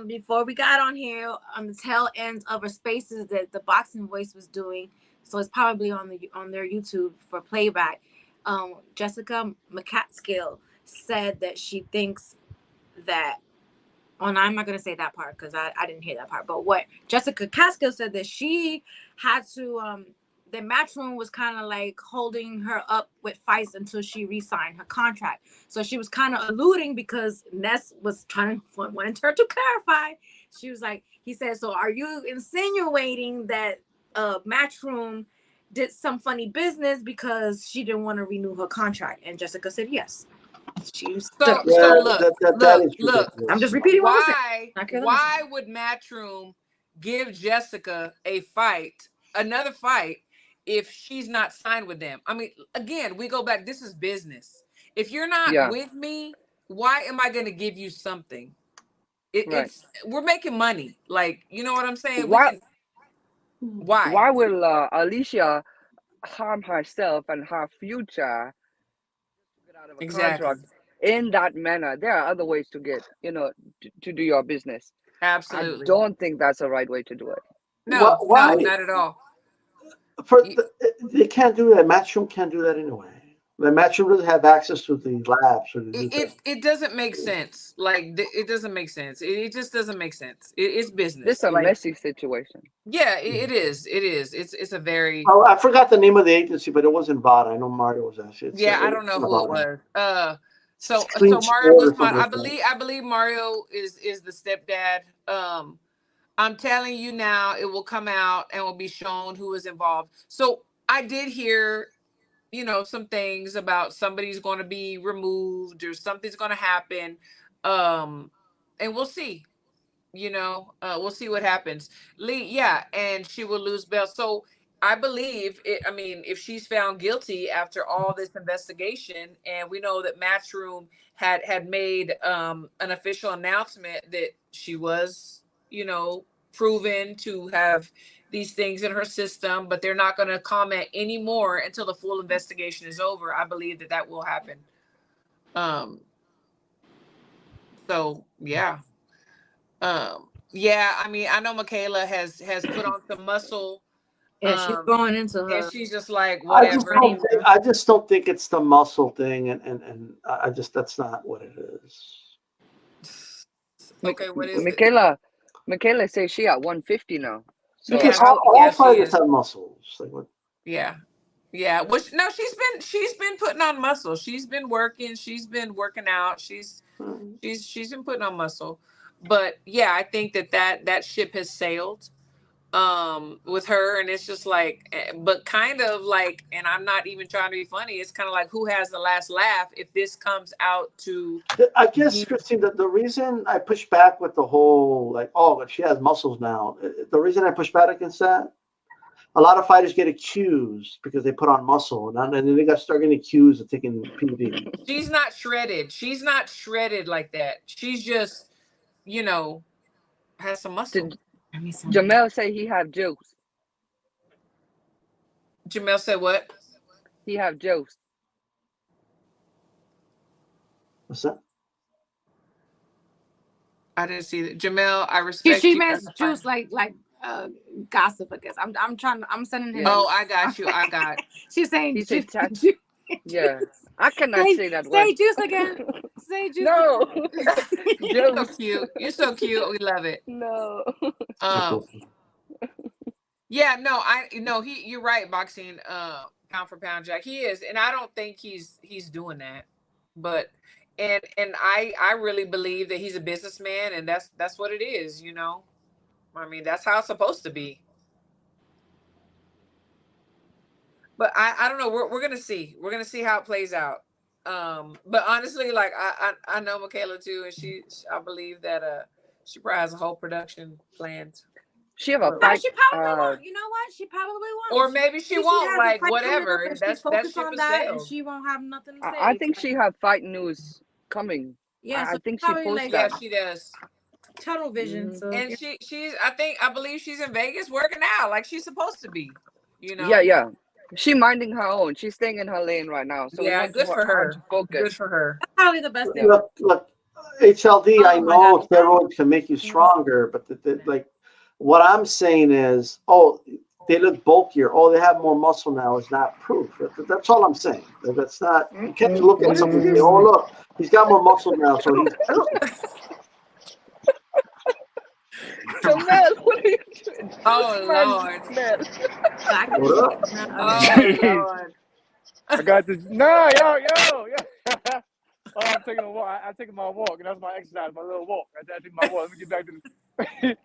before we got on here on the tail end of her spaces that the Boxing Voice was doing, so it's probably on their YouTube for playback. Jessica McCaskill said that she thinks that. Oh, no, I'm not going to say that part because I didn't hear that part. But what Jessica Caskill said that she had to, the Matchroom was kind of like holding her up with fights until she re-signed her contract. So she was kind of alluding, because Ness was wanted her to clarify. She was like, he said, so are you insinuating that Matchroom did some funny business because she didn't want to renew her contract? And Jessica said yes. So Yeah, look, that is look. ridiculous. I'm just repeating what I'm saying. Why would Matchroom give Jessica a fight, another fight, if she's not signed with them? I mean, again, we go back. This is business. If you're not with me, why am I going to give you something? It's we're making money. Like, you know what I'm saying? Why will Alicia harm herself and her future to get out of a contract in that manner? There are other ways to get, to do your business. Absolutely. I don't think that's the right way to do it. No, no, not at all. They can't do that. Matchroom can't do that anyway. The Matchroom doesn't have access to the labs. It doesn't make sense. Like, it doesn't make sense. It just doesn't make sense. It's business. This is a messy situation. Yeah, it is. It is. It's a very. Oh, I forgot the name of the agency, but it wasn't Vada. I know Mario was actually. I don't know who it was. So Mario was fine. I believe Mario is the stepdad. I'm telling you now, it will come out and will be shown who is involved. So I did hear, some things about somebody's going to be removed or something's going to happen. And we'll see, we'll see what happens. Lee, and she will lose bail. So I believe if she's found guilty after all this investigation, and we know that Matchroom had made an official announcement that she was, proven to have these things in her system, but they're not going to comment anymore until the full investigation is over. I believe that will happen. So yeah. I know Michaela has put on some muscle. Yeah, she's going into her. And she's just like, whatever. I just don't think it's the muscle thing, and that's not what it is. Okay, what is Michaela says she at 150 now. So because all fighters have muscles. Like what? Yeah. Well, no, she's been putting on muscle. She's been working. She's been working out. She's been putting on muscle. But yeah, I think that ship has sailed with her, and it's just like, but kind of like, and I'm not even trying to be funny, it's kind of like, who has the last laugh if this comes out to. I guess, Christine, the reason I push back with the whole like, but she has muscles now, the reason I push back against that, a lot of fighters get accused because they put on muscle, and then they start getting accused of taking PD. She's not shredded like that. She's just, has some muscle. Jamel say he have juice. Jamel said what? He have juice. What's that? I didn't see that. Jamel, I respect she you. meant juice like gossip, I guess. I'm sending him. Oh, I got you. She's saying juice. Yeah. I cannot say that word. Say juice again. Say juice. No. You're so cute. You're so cute. We love it. No. Yeah, no, you're right, boxing, pound for pound Jack. He is, and I don't think he's doing that. But and I really believe that he's a businessman, and that's what it is, I mean, that's how it's supposed to be. But I don't know. We're gonna see. We're gonna see how it plays out. But honestly, like I know Michaela too, and I believe that she probably has a whole production planned. She have a fight. She probably won't. You know what? She probably won't. Or maybe she won't. Like whatever. That's on that, and she won't have nothing to say. I think she have fight news coming. Yeah, I think she posts that. Yeah, she does. Tunnel vision. So and she's I believe she's in Vegas working out like she's supposed to be. Yeah. She minding her own. She's staying in her lane right now. So yeah, good for her. Good for her. That's probably the best thing. Look, HLD. I know steroids can make you stronger, but like what I'm saying is, they look bulkier. They have more muscle now is not proof. That's all I'm saying. That's not. You can't look at something and say, look, he's got more muscle now, so he's. Jamel, what are you doing? Oh Lord. Lord. I got this. No, yo. I'm taking a walk. I'm taking my walk, and that's my exercise, my little walk. I take my walk. Let me get back to this.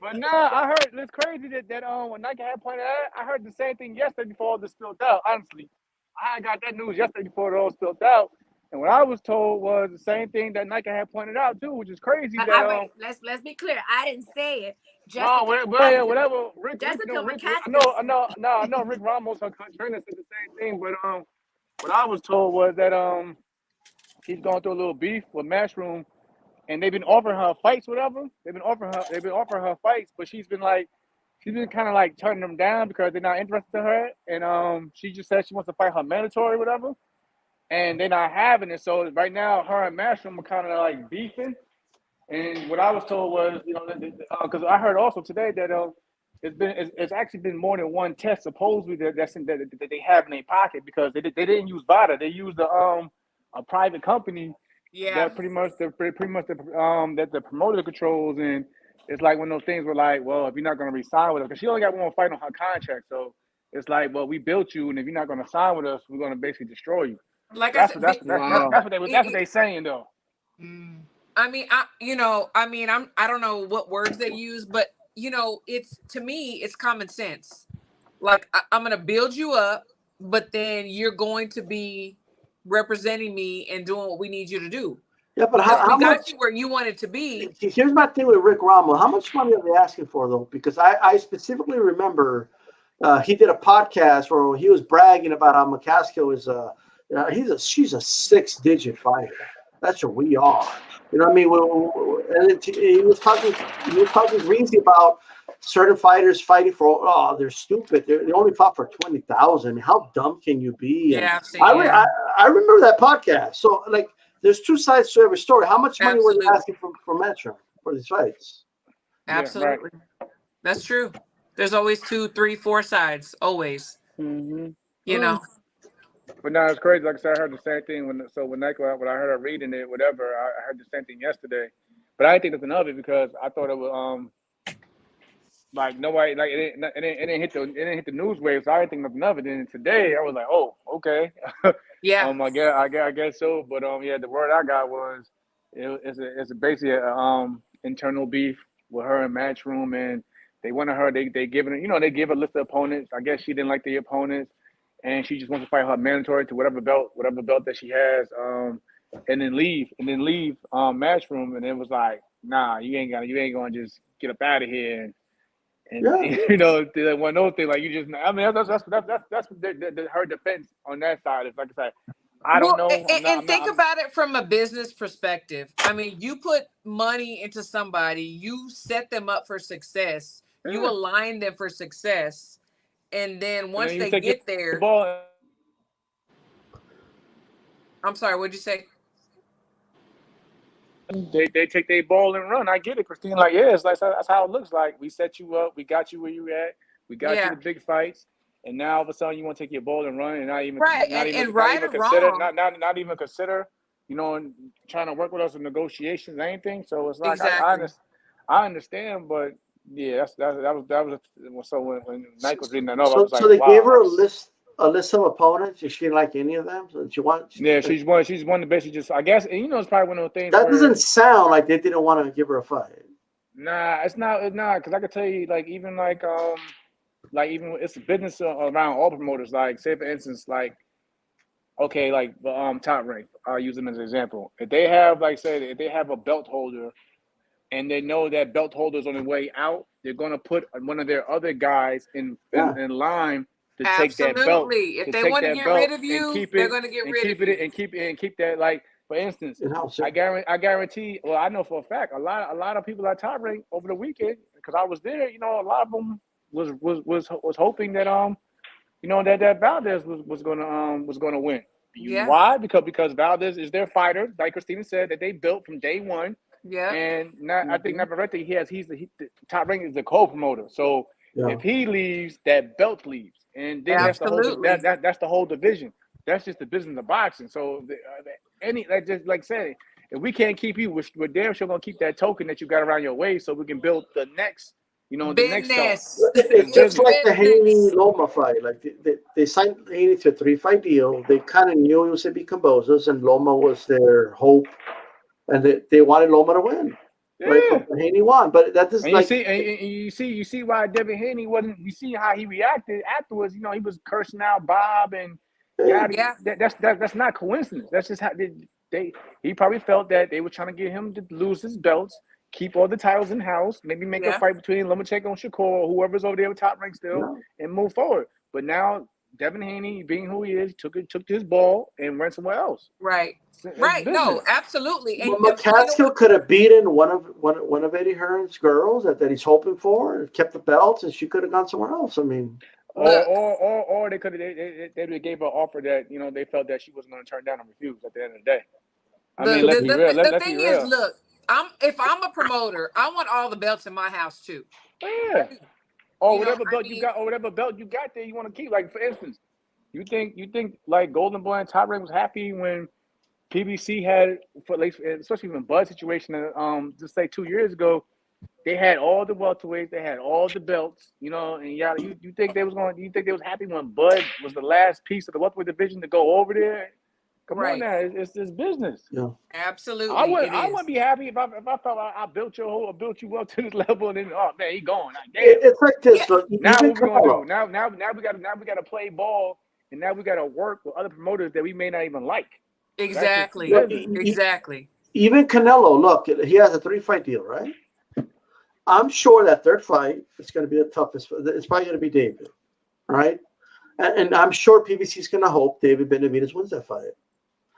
But I heard it's crazy that when Nike had pointed out, I heard the same thing yesterday before all this spilled out. Honestly, I got that news yesterday before it all spilled out. And what I was told was the same thing that Nike had pointed out too, which is crazy. But That wait, let's be clear. I didn't say it. no, Jessica whatever. Rick, Jessica no, Rick. McCaskill. I know. Rick Ramos, her trainer, said the same thing. But what I was told was that she's going through a little beef with Matchroom, and they've been offering her fights, whatever. They've been offering her fights, but she's been kind of like turning them down because they're not interested in her. And she just said she wants to fight her mandatory, whatever. And they're not having it. So right now, her and Matchroom are kind of like beefing. And what I was told was, because I heard also today that it's actually been more than one test supposedly that they have in their pocket, because they didn't use VADA. They used a private company that pretty much that the promoter controls. And it's like one of those things where, like, well, if you're not going to re-sign with us, because she only got one fight on her contract, so it's like, well, we built you, and if you're not going to sign with us, we're going to basically destroy you. Like That's I said, what they saying though. I mean, I don't know what words they use, but it's, to me, it's common sense. Like, I'm gonna build you up, but then you're going to be representing me and doing what we need you to do. Yeah, but Because how we got much? you where you wanted to be. Here's my thing with Rick Rommel. How much money are they asking for, though? Because I specifically remember he did a podcast where he was bragging about how McCaskill is she's a 6-digit fighter. That's what we are. You know what I mean? And he was talking greasy about certain fighters fighting for, they're stupid. They only fought for 20,000. How dumb can you be? Yeah, I remember that podcast. So, like, there's two sides to every story. How much money were they asking for Metro for these fights? Absolutely. Yeah, right. That's true. There's always 2, 3, 4 sides. Always. Mm-hmm. You know. But now it's crazy. Like I said, I heard the same thing when Nike, when I heard her reading it, whatever. I heard the same thing yesterday, but I didn't think nothing of it because I thought it was like nobody, like it didn't hit the news wave, so I didn't think nothing of it. And today I was like, oh, okay, yeah. I guess so. But yeah, the word I got was it's basically a internal beef with her and Matchroom, and they wanted her. They given her, they give a list of opponents. I guess she didn't like the opponents. And she just wants to fight her mandatory to whatever belt that she has, and then leave Matchroom. And it was like, nah, you ain't gonna just get up out of here. And like one of those things, like you just, I mean, that's her defense on that side. It's like I said, I don't know. And think about it from a business perspective. I mean, you put money into somebody, you set them up for success, you align them for success. And then once they get there, I'm sorry, what'd you say? They take their ball and run. I get it, Christine. Like, yeah, it's like that's how it looks like. We set you up, we got you where you at, we got you the big fights, and now all of a sudden you want to take your ball and run and not even consider, trying to work with us in negotiations, anything. So it's like I understand, but yeah, that was so when Nike was reading that over, I was like, so they gave her a list of opponents. She didn't like any of them. So she's one to basically just, I guess, and it's probably one of those things that doesn't sound like they didn't want to give her a fight. Nah, it's not, because I could tell you, like, even even it's a business around all promoters. Like, say for instance, like, okay, like the Top Rank, I'll use them as an example. If they have, if they have a belt holder, and they know that belt holder's on the way out, they're going to put one of their other guys in line to take that belt. If they want to get rid of you, they're going to get rid of you. And keep that. Like, for instance, I guarantee. Well, I know for a fact a lot of people at Top Rank over the weekend, because I was there. A lot of them was hoping that that Valdez was gonna win. Yeah. Why? Because Valdez is their fighter, like Christina said, that they built from day one. Yeah, and I think Navarrete, he's the Top Rank is the co-promoter. So if he leaves, that belt leaves, and then that's the whole division. That's just the business of boxing. So like saying, if we can't keep you, we're damn sure gonna keep that token that you got around your waist, so we can build the next. The next stuff. It's just like the Haney Loma fight. Like they signed Haney to a 3-fight deal. They kind of knew it was going to be Cambosos, and Loma was their hope. And they wanted Loma to win. Yeah. Right? But Haney won. But that doesn't you see why Devin Haney wasn't. You see how he reacted afterwards. He was cursing out Bob and Yeah. That's not coincidence. That's just how he probably felt that they were trying to get him to lose his belts, keep all the titles in house, maybe make a fight between Lomachenko and Shakur or whoever's over there with top rank still, and move forward. But now Devin Haney, being who he is, took his ball and went somewhere else. Right. It's Right. business. No, absolutely. And Well, McCaskill could have beaten one of Eddie Hearn's girls that he's hoping for, and kept the belts, and she could have gone somewhere else. I mean, or they could have they gave her an offer that they felt that she wasn't going to turn down and refuse at the end of the day. The thing is, look, if I'm a promoter, I want all the belts in my house too. Yeah. Or whatever belt you got, or whatever belt you got there, you want to keep. Like for instance, you think like Golden Boy and Top Rank was happy when PBC had, especially when Bud situation, just say 2 years ago, they had all the welterweights, they had all the belts, and you think they was happy when Bud was the last piece of the welterweight division to go over there? Come on now, it's business. Yeah, absolutely. I wouldn't be happy if I felt I built you up to this level, and then man, he gone. Like, damn. It's like this. Look, now what we gonna do? Now we gotta play ball, and now we gotta work with other promoters that we may not even like. Exactly. Exactly. Even Canelo, look, he has a 3-fight deal, right? I'm sure that third fight is going to be the toughest. It's probably going to be David, right? And I'm sure PBC is going to hope David Benavidez wins that fight.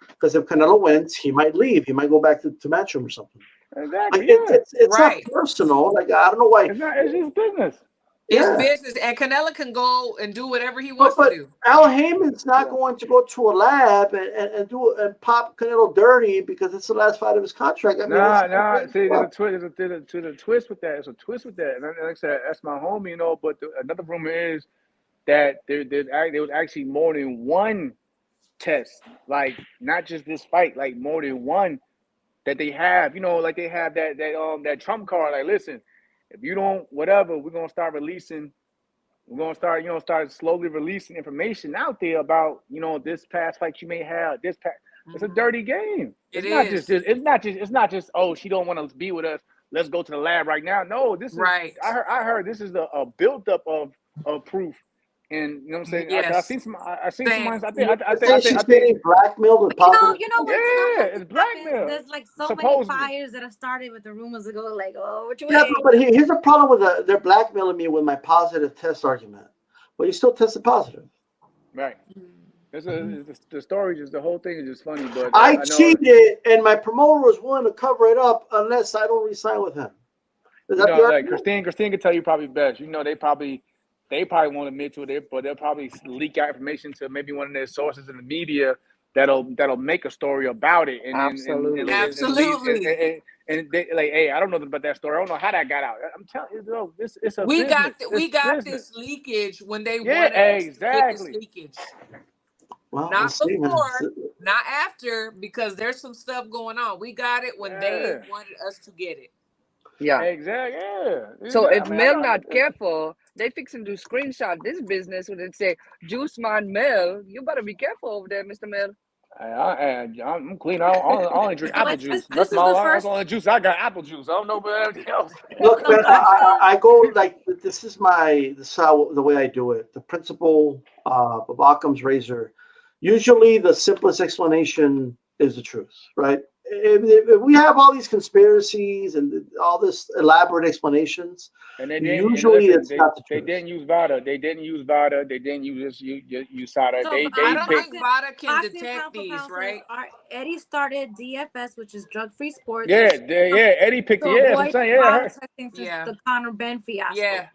Because if Canelo wins, he might leave. He might go back to Matchroom or something. Exactly. It's not personal. Like, I don't know why. It's just business. It's business, and Canelo can go and do whatever he wants to do. Al Heyman's not going to go to a lab and pop Canelo dirty because it's the last fight of his contract. I mean, See, there's a twist with that. There's a twist with that, and like I said, that's my homie, But another rumor is that there was actually more than one test, like not just this fight, like more than one that they have. Like they have that trump card. Like, listen. If you don't, whatever, we're gonna start releasing. We're gonna start slowly releasing information out there about this past fight you may have. This past, it's a dirty game. It's not just oh, she don't want to be with us. Let's go to the lab right now. No, this is right. I heard this is a build up of proof. And you know what I'm saying? Yes. I've seen some. I think she's getting blackmailed with positive. It's blackmail. There's like so many fires that have started with the rumors ago. Like, oh, what you? Yeah, but here's the problem with they're blackmailing me with my positive test argument. But you still tested positive. Right. The story, the whole thing is just funny. But I cheated, and my promoter was willing to cover it up unless I don't resign with him. Like Christine can tell you probably best. They probably won't admit to it, but they'll probably leak out information to maybe one of their sources in the media that'll make a story about it. Absolutely. And they like, hey, I don't know about that story. I don't know how that got out. I'm telling you, it's a we business. We got this leakage when they wanted us to get this leakage. Well, not before, not after, because there's some stuff going on. We got it when they wanted us to get it. Yeah. Exactly. Yeah. So if Mel not careful, they fixing to screenshot this business and it say Juice Man Mel. You better be careful over there, Mr. Mel. I'm clean. I only drink apple juice. That's the only juice I got. Apple juice. I don't know about everything else. Look, man, I go like this is how the way I do it. The principle of Occam's razor. Usually, the simplest explanation is the truth, right? If we have all these conspiracies and all this elaborate explanations, and usually it's not the truth. They didn't use VADA. They didn't use VADA. They didn't use USADA. So I don't think VADA can detect these, right? Eddie started DFS, which is Drug Free Sports. Yeah. Eddie picked it. I'm saying, the Conor Ben fiasco. Yeah,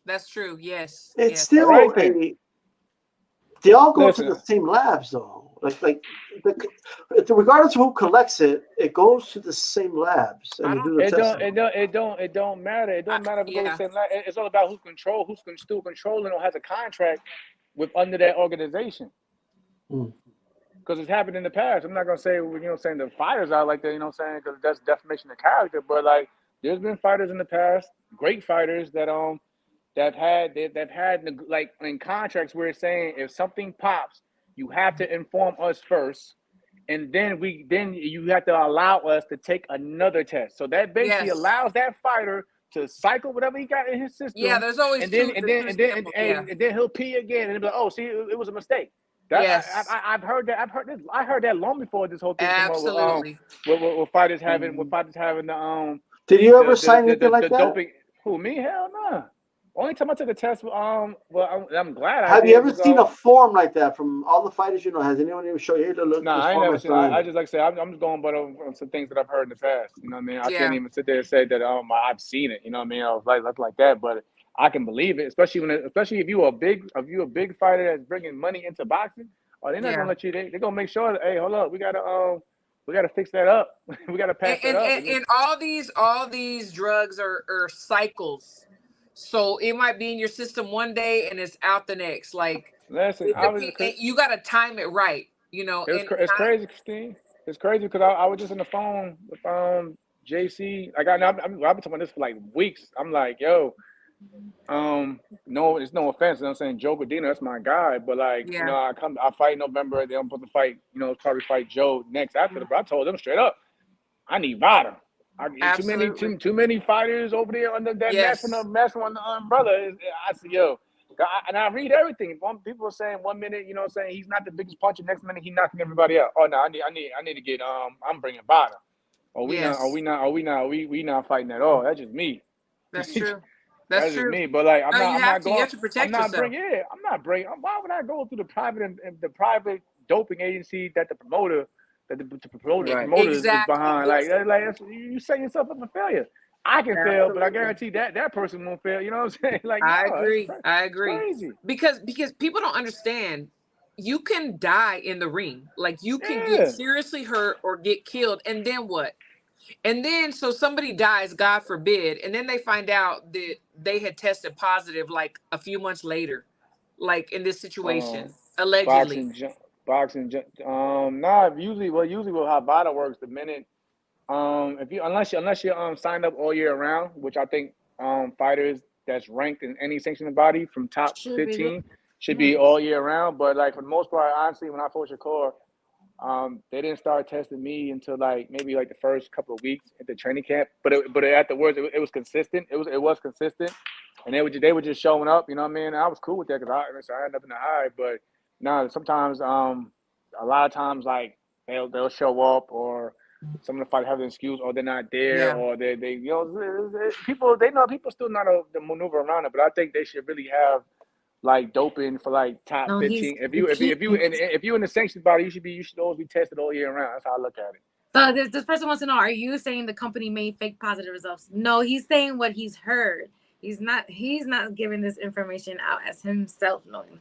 that's true. Yes. It's still they all go to the same labs, though. Regardless of who collects it, it goes to the same labs. And it don't matter. It don't matter if it goes to the same lab. It's all about who's still controlling or has a contract with under that organization. Because it's happened in the past. I'm not gonna say saying the fighters out like that. Because that's defamation of character. But like, there's been fighters in the past, great fighters that they've had like in contracts where it's saying if something pops, you have to inform us first, and then you have to allow us to take another test. So that basically allows that fighter to cycle whatever he got in his system. Yeah, there's always and then he'll pee again, and he'll be like, oh, see, it was a mistake. Yes, I've heard that. I heard that long before this whole thing came up absolutely. with fighters having the Did you ever sign anything like the that? doping. Who, me? Hell no. Only time I took a test, well, I'm glad I Have did. you ever Was, seen a form like that from all the fighters you know? Has anyone even show you, hey, look, no, this I ain't form never I seen. signed? I just like I say, I'm just going by some things that I've heard in the past. You know what I mean? I can't Yeah, even sit there and say that I've seen it. You know what I mean? I was like that, but I can believe it, especially if you a big fighter that's bringing money into boxing. Or they're not yeah. gonna let you. They're gonna make sure that, hey, hold up, we gotta fix that up. We gotta And, patch that and, up. and, and all these drugs are cycles. So it might be in your system one day and it's out the next. Like Listen, it depends. You got to time it right, you know. And it's crazy, Christine. It's crazy because I was just on the phone with JC. Like I've been talking about this for like weeks. I'm like, yo, no, it's no offense. You know what I'm saying? Joe Godino, that's my guy. But like, yeah, I fight in November. They're supposed to fight, probably fight Joe next after the. But I told them straight up, I need Vada. absolutely. Too many fighters over there under that Yes, match on the umbrella. I said, yo, and I read everything. People are saying 1 minute, saying he's not the biggest puncher. Next minute, he knocking everybody out. Oh no, I need to get. I'm bringing Vada. Or we not. yes, We not fighting at all. That's just me. that's true. That's That's just true. me. But like, No, you have going. to I'm protect not yourself. bringing. Yeah, I'm not bringing. Why would I go through the private and the private doping agency that the promoter Right. is Exactly. behind? You set yourself up for failure. I can fail, but I Absolutely. guarantee that person won't fail. You know what I'm saying? Like, I no, agree. I it's agree. crazy. Because people don't understand. You can die in the ring. Like you can get Yeah. seriously hurt or get killed, and then what? And then so somebody dies, God forbid, and then they find out that they had tested positive like a few months later, like in this situation, allegedly. Boxing. Nah. Usually how VADA works. The minute if you unless you signed up all year round, which I think fighters that's ranked in any sanctioned body from top Should be 15 should be all year round. But like for the most part, honestly, when I fought Shakur, they didn't start testing me until maybe the first couple of weeks at the training camp. But afterwards, it was consistent. It was consistent, and they were just showing up. You know what I mean? And I was cool with that because I had nothing to hide. But no, sometimes a lot of times they'll show up, or some of the fighters have an excuse, or they're not there, Yeah. or they people still know the maneuver around it. But I think they should really have doping for top No, he's 15. If you in the sanctioned body, you should always be tested all year round. That's how I look at it. So this person wants to know: are you saying the company made fake positive results? No, he's saying what he's heard. He's not giving this information out as himself knowing.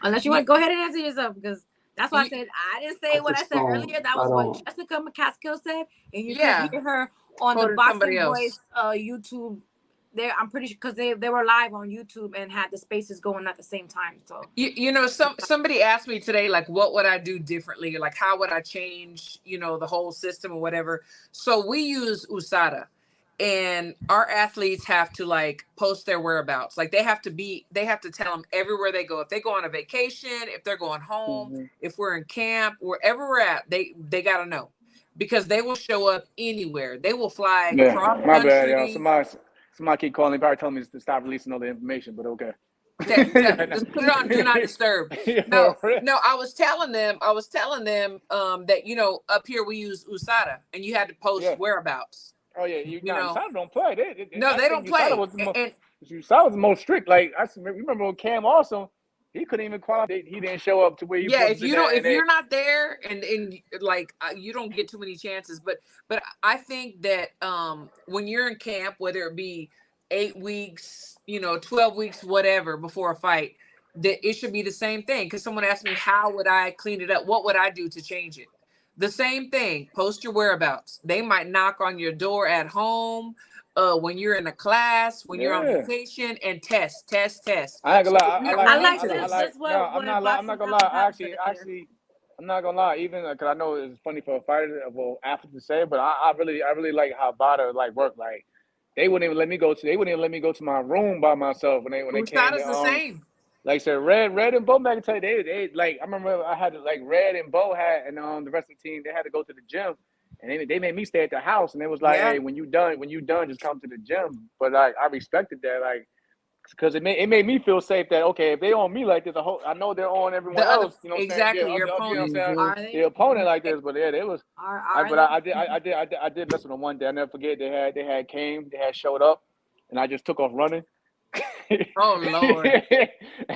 Unless you want to go ahead and answer yourself, because that's why I said I didn't say what I said earlier. That was what Jessica McCaskill said, and you can hear her on the Boxing Voice YouTube. I'm pretty sure because they were live on YouTube and had the spaces going at the same time. So somebody asked me today, like, what would I do differently? Like, how would I change, the whole system or whatever? So we use USADA, and our athletes have to post their whereabouts. Like they have to tell them everywhere they go. If they go on a vacation, if they're going home, if we're in camp, wherever we're at, they got to know, because they will show up anywhere. They will fly across my country. bad, y'all. Somebody keep calling. Probably telling me to stop releasing all the information, but okay. Just put it on Do Not Disturb. No, I was telling them that up here we use USADA, and you had to post whereabouts. Oh yeah, USADA don't play. They don't play. USADA was the most strict. Like I remember when Cam Awesome, he couldn't even qualify. He didn't show up to where he. Yeah, if you're not there, and you don't get too many chances. But I think that when you're in camp, whether it be 8 weeks, 12 weeks, whatever, before a fight, that it should be the same thing. Because someone asked me, how would I clean it up? What would I do to change it? The same thing. Post your whereabouts. They might knock on your door at home, when you're in a class, when you're on vacation, and test. I ain't gonna lie. I'm not gonna lie. Actually, I'm not gonna lie. Even because I know it's funny for a fighter, athlete to say, but I really like how VADA work. Like they wouldn't even let me go to my room by myself when they came. The same. Like I said, Red and Bo McIntyre, they I remember I had to Red and Bo had, and the rest of the team, they had to go to the gym, and they made me stay at the house, and it was hey, when you done, just come to the gym. But I respected that. because it made me feel safe that, okay, if they on me like this, I know they're on everyone else. You know what I'm saying? Exactly, Yeah, your opponent. you know what Are I'm saying? they? The opponent like this, but yeah, they was. Are But they? I did mess with them one day. I never forget. They had showed up, and I just took off running. Oh Lord.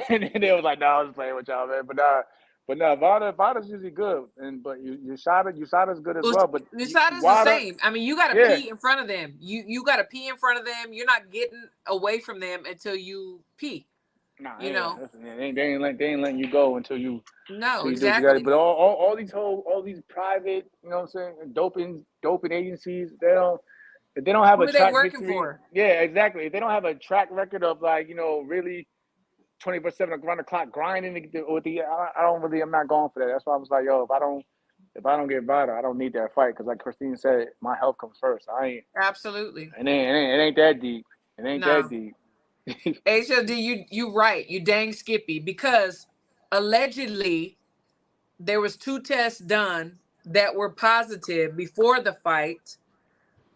And then they was like, "No, I was playing with y'all, man." But Vada's usually good, but USADA's good as well. But USADA's the same. I mean, you got to pee in front of them. You got to pee in front of them. You're not getting away from them until you pee. Nah, you know. they ain't letting you go until you. No, So exactly. But all these private, you know what I'm saying, doping agencies, if they don't have Who a are they track working history, for? yeah, exactly. If they don't have a track record of really 24/7 around the clock grinding with I'm not going for that. That's why I was like, yo, if I don't get Vada, I don't need that fight because like Christine said, my health comes first. Absolutely. It ain't that deep. It ain't that deep. HLD, you right. You dang Skippy, because allegedly there was 2 tests done that were positive before the fight.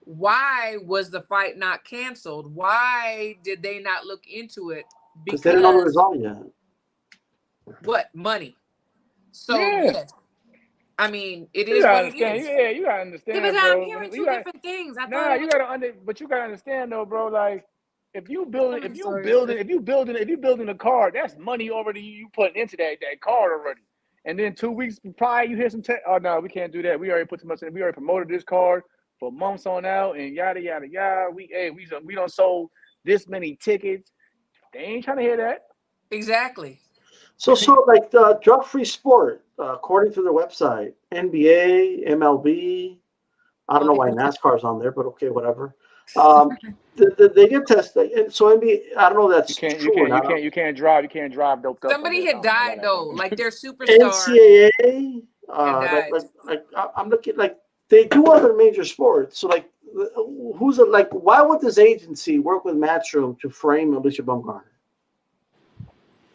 Why was the fight not canceled? Why did they not look into it? Because they didn't know the result yet. What? Money. So yes. I mean, it is what it is. Yeah, you gotta understand, Yeah, but bro. I'm hearing two different things. But you gotta understand though, bro. Like, if you building a car, that's money already you putting into that car already. And then 2 weeks prior, you hear some oh no, we can't do that. We already put too much in. We already promoted this car for months on out, and yada yada yada. We don't sold this many tickets. They ain't trying to hear that. Exactly. So like the drug-free sport, according to their website, NBA, MLB, I don't know why NASCAR's on there, but okay, whatever. They get tested, and so NBA, I don't know if that's true or not. You can't drive doped up. Somebody had died though, like their superstar. NCAA, I'm looking like they do other major sports. So like, why would this agency work with Matchroom to frame Alicia Baumgartner?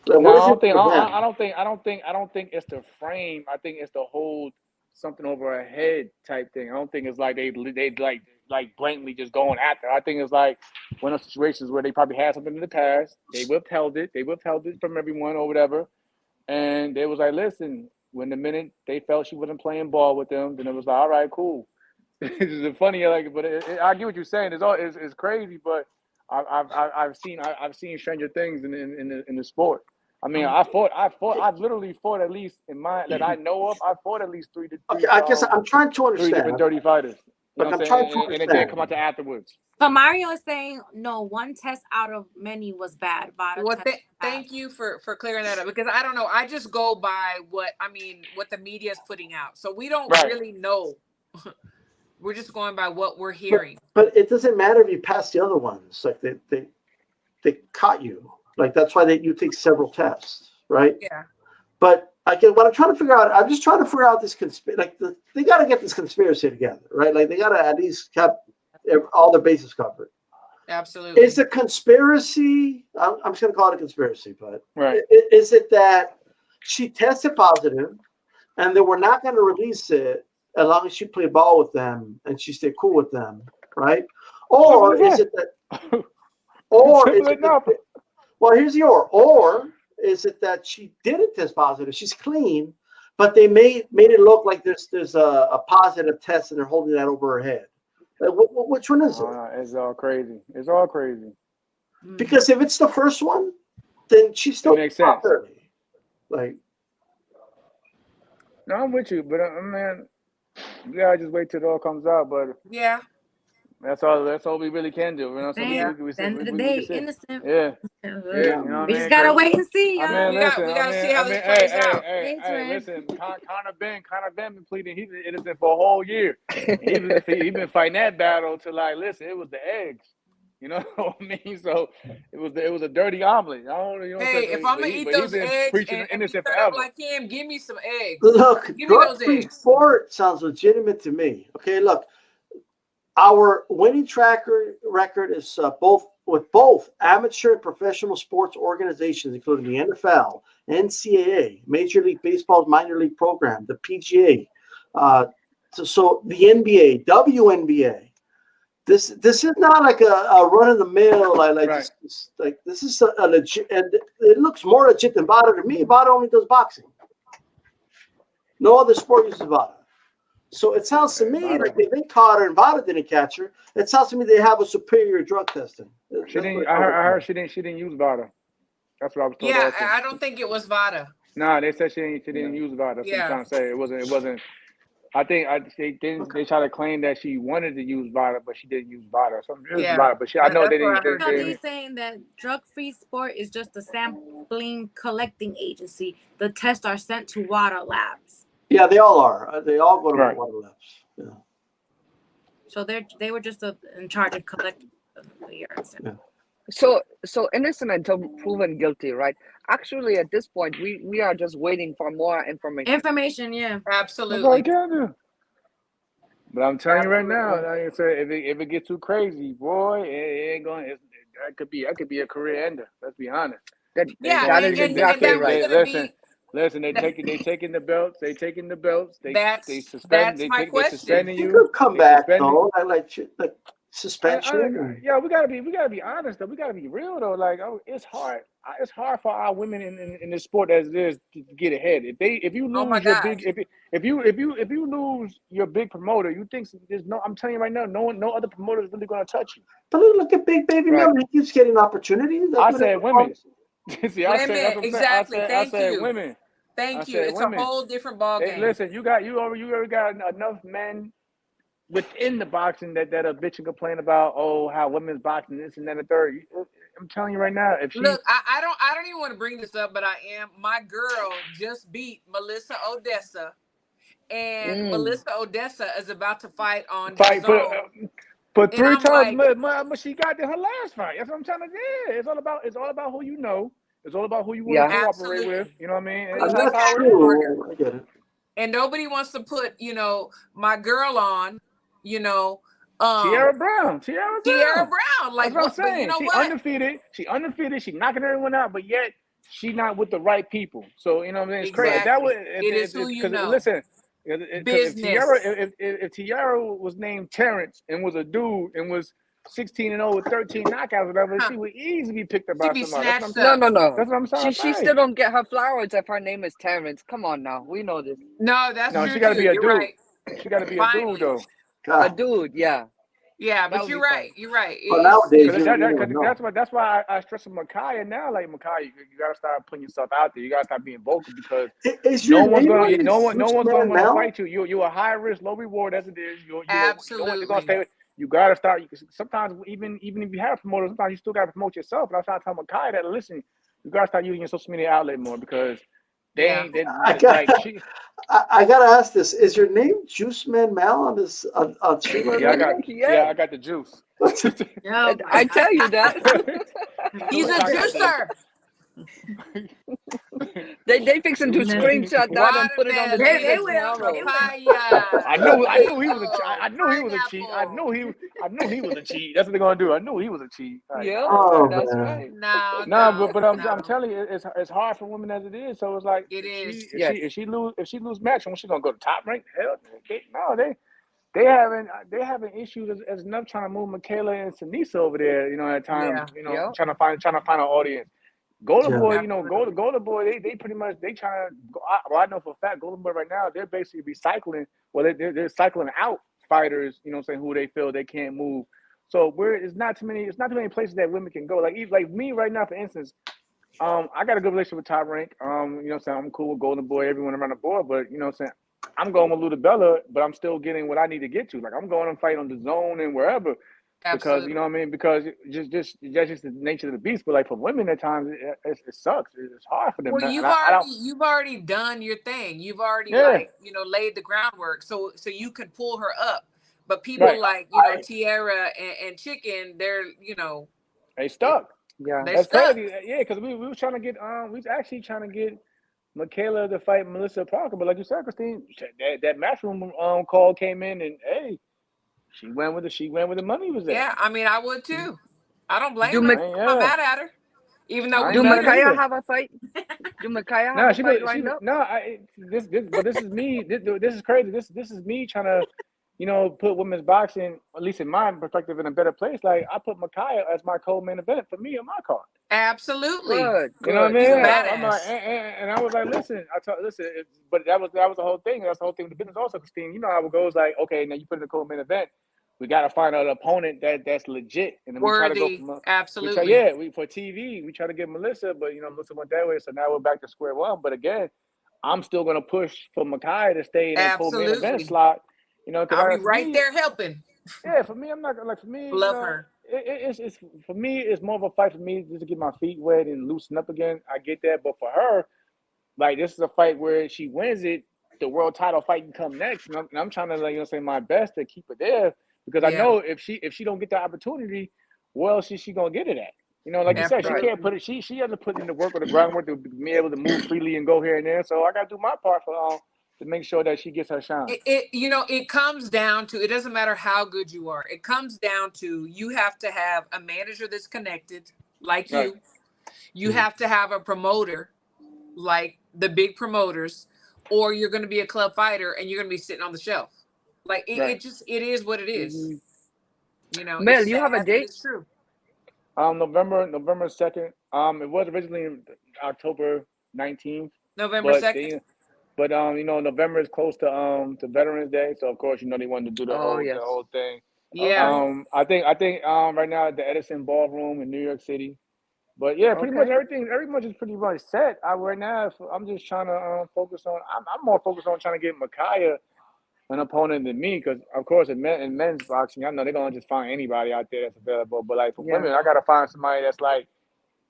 Like, no, I don't think it's the frame. I think it's the whole something over her head type thing. I don't think it's like they like blatantly just going after. I think it's like one of those situations where they probably had something in the past. They withheld it from everyone or whatever. And they was like, listen, when the minute they felt she wasn't playing ball with them, then it was like, all right, cool. It's funny, like, but I get what you're saying. It's crazy, but I've seen stranger things in the sport. I mean, I've literally fought at least that I know of. I fought at least three. Okay, I guess I'm trying to understand. 3 different dirty fighters. But I'm trying to understand. And it did come out to afterwards. So Mario is saying no. 1 test out of many was bad. Well, thank you for clearing that up, because I don't know. I just go by what the media is putting out. So we don't really know. We're just going by what we're hearing. But it doesn't matter if you pass the other ones. Like they caught you. Like that's why you take several tests, right? Yeah. But what I'm trying to figure out, I'm just trying to figure out this conspiracy. Like they got to get this conspiracy together, right? Like they got to at least have all their bases covered. Absolutely. Is the conspiracy? I'm just going to call it a conspiracy, but right. Is it that she tested positive, and they were not going to release it as long as she played ball with them and she stayed cool with them, right? Or is it that? Or is it that, well, here's the or is it that she didn't test positive? She's clean, but they made it look like there's a positive test and they're holding that over her head. Which one is it? It's all crazy. It's all crazy. Because if it's the first one, then she's still makes sense. 30. Like, no, I'm with you, but man, yeah, I just wait till it all comes out. But yeah. That's all we really can do. You know, At the end of the day, innocent. Yeah. You know we just gotta wait and see. We gotta see how this plays out. Hey, listen, Conor Ben been pleading he's innocent for a whole year. He been fighting that battle to like, listen, it was the eggs. You know what I mean? So it was a dirty omelet. If I'm gonna eat those eggs and be cut up like him, give me some eggs. Look, give me those eggs. Sport sounds legitimate to me. Okay, look. Our winning track record is both amateur and professional sports organizations, including the NFL, NCAA, Major League Baseball's minor league program, the PGA, so the NBA, WNBA. This is not like a run of the mill like Right. like this is a legit, and it looks more legit than Vada to me. Vada only does boxing. No other sport uses Vada. So it sounds to me Vada. like if they caught her and Vada didn't catch her, it sounds to me they have a superior drug testing. She didn't. I heard she didn't use Vada. That's what I was told. Yeah, also. I don't think it was Vada. Nah, they said she didn't use Vada. That's what I'm trying to say. It wasn't. I think they try to claim that she wanted to use Vada, but she didn't use Vada. Something Vada, but I know they didn't. So he's saying that drug-free sport is just a sampling collecting agency. The tests are sent to WADA labs. Yeah, they all are. They all go to WADA labs. Yeah. So they were just in charge of collecting the urine. Yeah. So innocent until proven guilty, right? Actually, at this point, we are just waiting for more information. Yeah. Absolutely. But I'm telling you right now, like I said, if it gets too crazy, boy, it ain't going. That could be a career ender. Let's be honest. That is exactly right. Listen. They taking the belts. They taking the belts. They suspend. That's they my take, question. They suspending you. You could come back though. I like suspension. Yeah, we gotta be honest though. We gotta be real though. Like, it's hard. It's hard for our women in this sport as it is to get ahead. If you lose if you lose your big promoter, you think there's no. I'm telling you right now, no other promoter is really gonna touch you. But look at Big Baby Mel. He keeps getting opportunities. I said women. See, exactly. I said women. Thank you. It's a whole different ballgame. Hey, listen, you already got enough men within the boxing that are bitch and complain about how women's boxing this and that and the third. I'm telling you right now, if she look, I don't even want to bring this up, but my girl just beat Melissa Odessa, and Melissa Odessa is about to fight on but 3 times she got in her last fight. That's what I'm trying to do. It's all about who you know. It's all about who you want to cooperate with. You know what I mean? And that's how I get it. And nobody wants to put, my girl on, Tierra Brown. Like, that's what I'm saying. You know She undefeated. She knocking everyone out, but yet she not with the right people. So you know what I mean? It's crazy. That was it is who you know. Listen, business. If Tierra was named Terrence and was a dude and was 16-0 with 13 knockouts, whatever, she would easily be picked up by somebody. No. That's what I'm saying. She still don't get her flowers if her name is Terrence. Come on now, we know this. No, that's true. She got to be a dude. Right. She got to be a dude though. A dude, yeah. Yeah, but you're right. You're right. But nowadays, that's why I stress with Micaiah now. Like, Micaiah, you gotta start putting yourself out there. You gotta start being vocal because no one's gonna fight you. You're a high risk, low reward as it is. Absolutely. You're gonna stay. You gotta start. Sometimes even if you have a promoter, sometimes you still gotta promote yourself. And I was trying to tell Micaiah that listen, you gotta start using your social media outlet more because I gotta ask this: is your name Juice Man Mal on this on stream? I got the juice. I tell you that. He's a juicer. They fixing to screenshot that and put it on the They will. I knew he was a cheat. I knew he was a cheat. That's what they're gonna do. I knew he was a cheat. Yeah, that's right. No, but I'm telling you, it's hard for women as it is. So it's like it is. If she lose match, when she gonna go to top rank? Hell, they having issues as enough trying to move Michaela and Sinisa over there. At times, trying to find an audience. Golden Boy, Golden Boy, they pretty much trying to go. I know for a fact, Golden Boy right now, they're basically recycling. Well, they're cycling out fighters, who they feel they can't move. So it's not too many places that women can go. Like me right now, for instance, I got a good relationship with Top Rank. I'm cool with Golden Boy, everyone around the board, but I'm going with Luda Bella, but I'm still getting what I need to get to. Like I'm going and fight on the zone and wherever. Absolutely. Because because that's just the nature of the beast. But like for women at times it sucks. It's hard for them. Well, you've already done your thing. You've already laid the groundwork, so you can pull her up. But people Tierra and Chicken, they're they stuck. Yeah, that's crazy. Yeah, because we was trying to get we was actually trying to get Michaela to fight Melissa Parker, but like you said, Christine, that matchroom call came in and hey. She went with the money was there. Yeah, I mean, I would too. I don't blame her. I'm mad at her. Even though do Micaiah have a fight? Do Micaiah have a fight right now? No, this is me. This is crazy. This is me trying to put women's boxing, at least in my perspective, in a better place. Like I put Micaiah as my co-main event for me on my card. Absolutely. Good. You know what I mean? He's a I'm like, badass. and I was like, listen, but that was the whole thing. That's the whole thing with the business also, Christine. You know how it goes. Like, okay, now you put in a co-main event. We got to find an opponent that's legit, and then we try to go Worthy. from Absolutely. for TV, we try to get Melissa, but Melissa went that way, so now we're back to square one. But again, I'm still gonna push for Micaiah to stay in that co-main event Absolutely. slot. Because I'll be right there helping. Yeah, for me, I'm not like for me. Love her. It's for me. It's more of a fight for me just to get my feet wet and loosen up again. I get that, but for her, like this is a fight where she wins it, the world title fight can come next, and I'm trying to say my best to keep her there because I know if she don't get the opportunity, where else is she gonna get it at? Like you said, she can't put it. She has to put in the work or the groundwork to be able to move freely and go here and there. So I got to do my part to make sure that she gets her shine. It comes down to, it doesn't matter how good you are. It comes down to you have to have a manager that's connected like you. You have to have a promoter like the big promoters, or you're going to be a club fighter and you're going to be sitting on the shelf. Like it is what it is. Mel, you have a date? It's true. November 2nd. It was originally October 19th. November 2nd. But November is close to Veterans Day, so of course they wanted to do the whole thing. Yeah. I think right now at the Edison Ballroom in New York City. But yeah, pretty much everything is pretty much set. Right now I'm just trying to focus on. I'm more focused on trying to get Micaiah an opponent than me, because of course in men's boxing, I know they're gonna just find anybody out there that's available. But like for women, I gotta find somebody that's like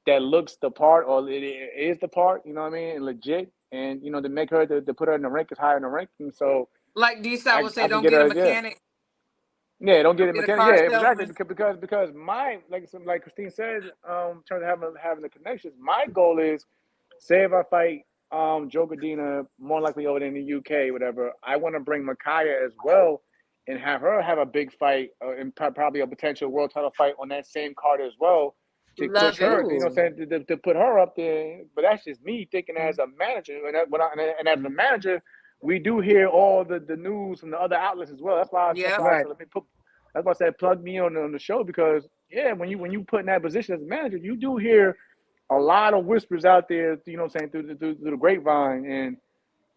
that looks the part or it is the part. You know what I mean? And legit. And to make her to put her in the rank is higher in the ranking. So like D-Style would say, don't get a mechanic. Yeah, don't get a mechanic. Yeah, exactly. Because my like Christine said, trying to having the connections. My goal is, say if I fight Joe Godina, more likely over there in the UK, whatever. I want to bring Micaiah as well, and have her have a big fight and probably a potential world title fight on that same card as well. To push her, to put her up there. But that's just me thinking as a manager. And as a manager, we do hear all the news from the other outlets as well. That's why that's why I said plug me on the show, because when you put in that position as a manager, you do hear a lot of whispers out there, through the grapevine, and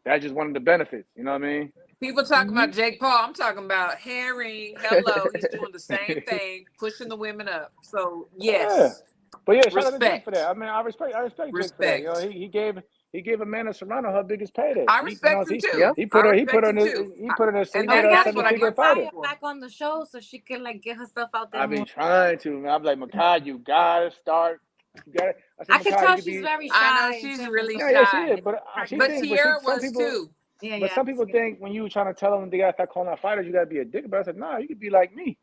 that's just one of the benefits. You know what I mean? People talk about Jake Paul. I'm talking about Herring. Hello, he's doing the same thing, pushing the women up. So yes. Yeah. But yeah, shout out to respect. Jake for that. I mean, I respect Jake for that. He gave Amanda Serrano her biggest payday. I respect him too. He put her in a seven-figure fighter. Back on the show so she can get her stuff out there. I've been trying to. Man. I'm like, Micaiah, you gotta start. I can tell she's very shy. I know she's really shy. Yeah, she is. But Tierra was too. But some people think when you trying to tell them they gotta start calling out fighters, you gotta be a dick. But I said, nah, you could be like me.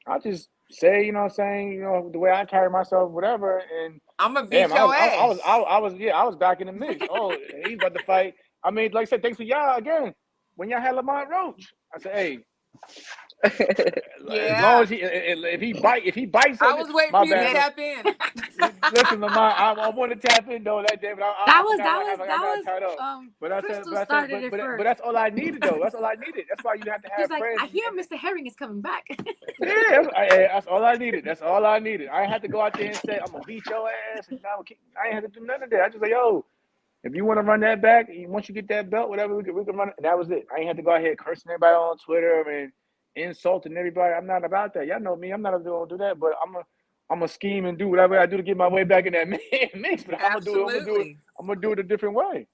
I just say, the way I carry myself, whatever, and I'm gonna beat your ass. I was back in the mix. Oh, he's about to fight. I mean, like I said, thanks for y'all again. When y'all had Lamont Roach, I said, hey. As long as if he bites, I was waiting for you to tap in. Listen, Lamont, I want to tap in though that day, but that was but I Crystal said, started it first. But that's all I needed though. That's all I needed. That's why you have to have friends. I hear Mr. Herring is coming back. That's all I needed. That's all I needed. I ain't had to go out there and say I'm gonna beat your ass. And I ain't had to do none of that. I just like, yo, if you want to run that back, once you get that belt, whatever, we can run it. And that was it. I ain't had to go out here cursing everybody on Twitter and insulting everybody. I'm not about that. Y'all know me. I'm not gonna do that. But I'm a scheme and do whatever I do to get my way back in that mix. But I'm gonna do it a different way.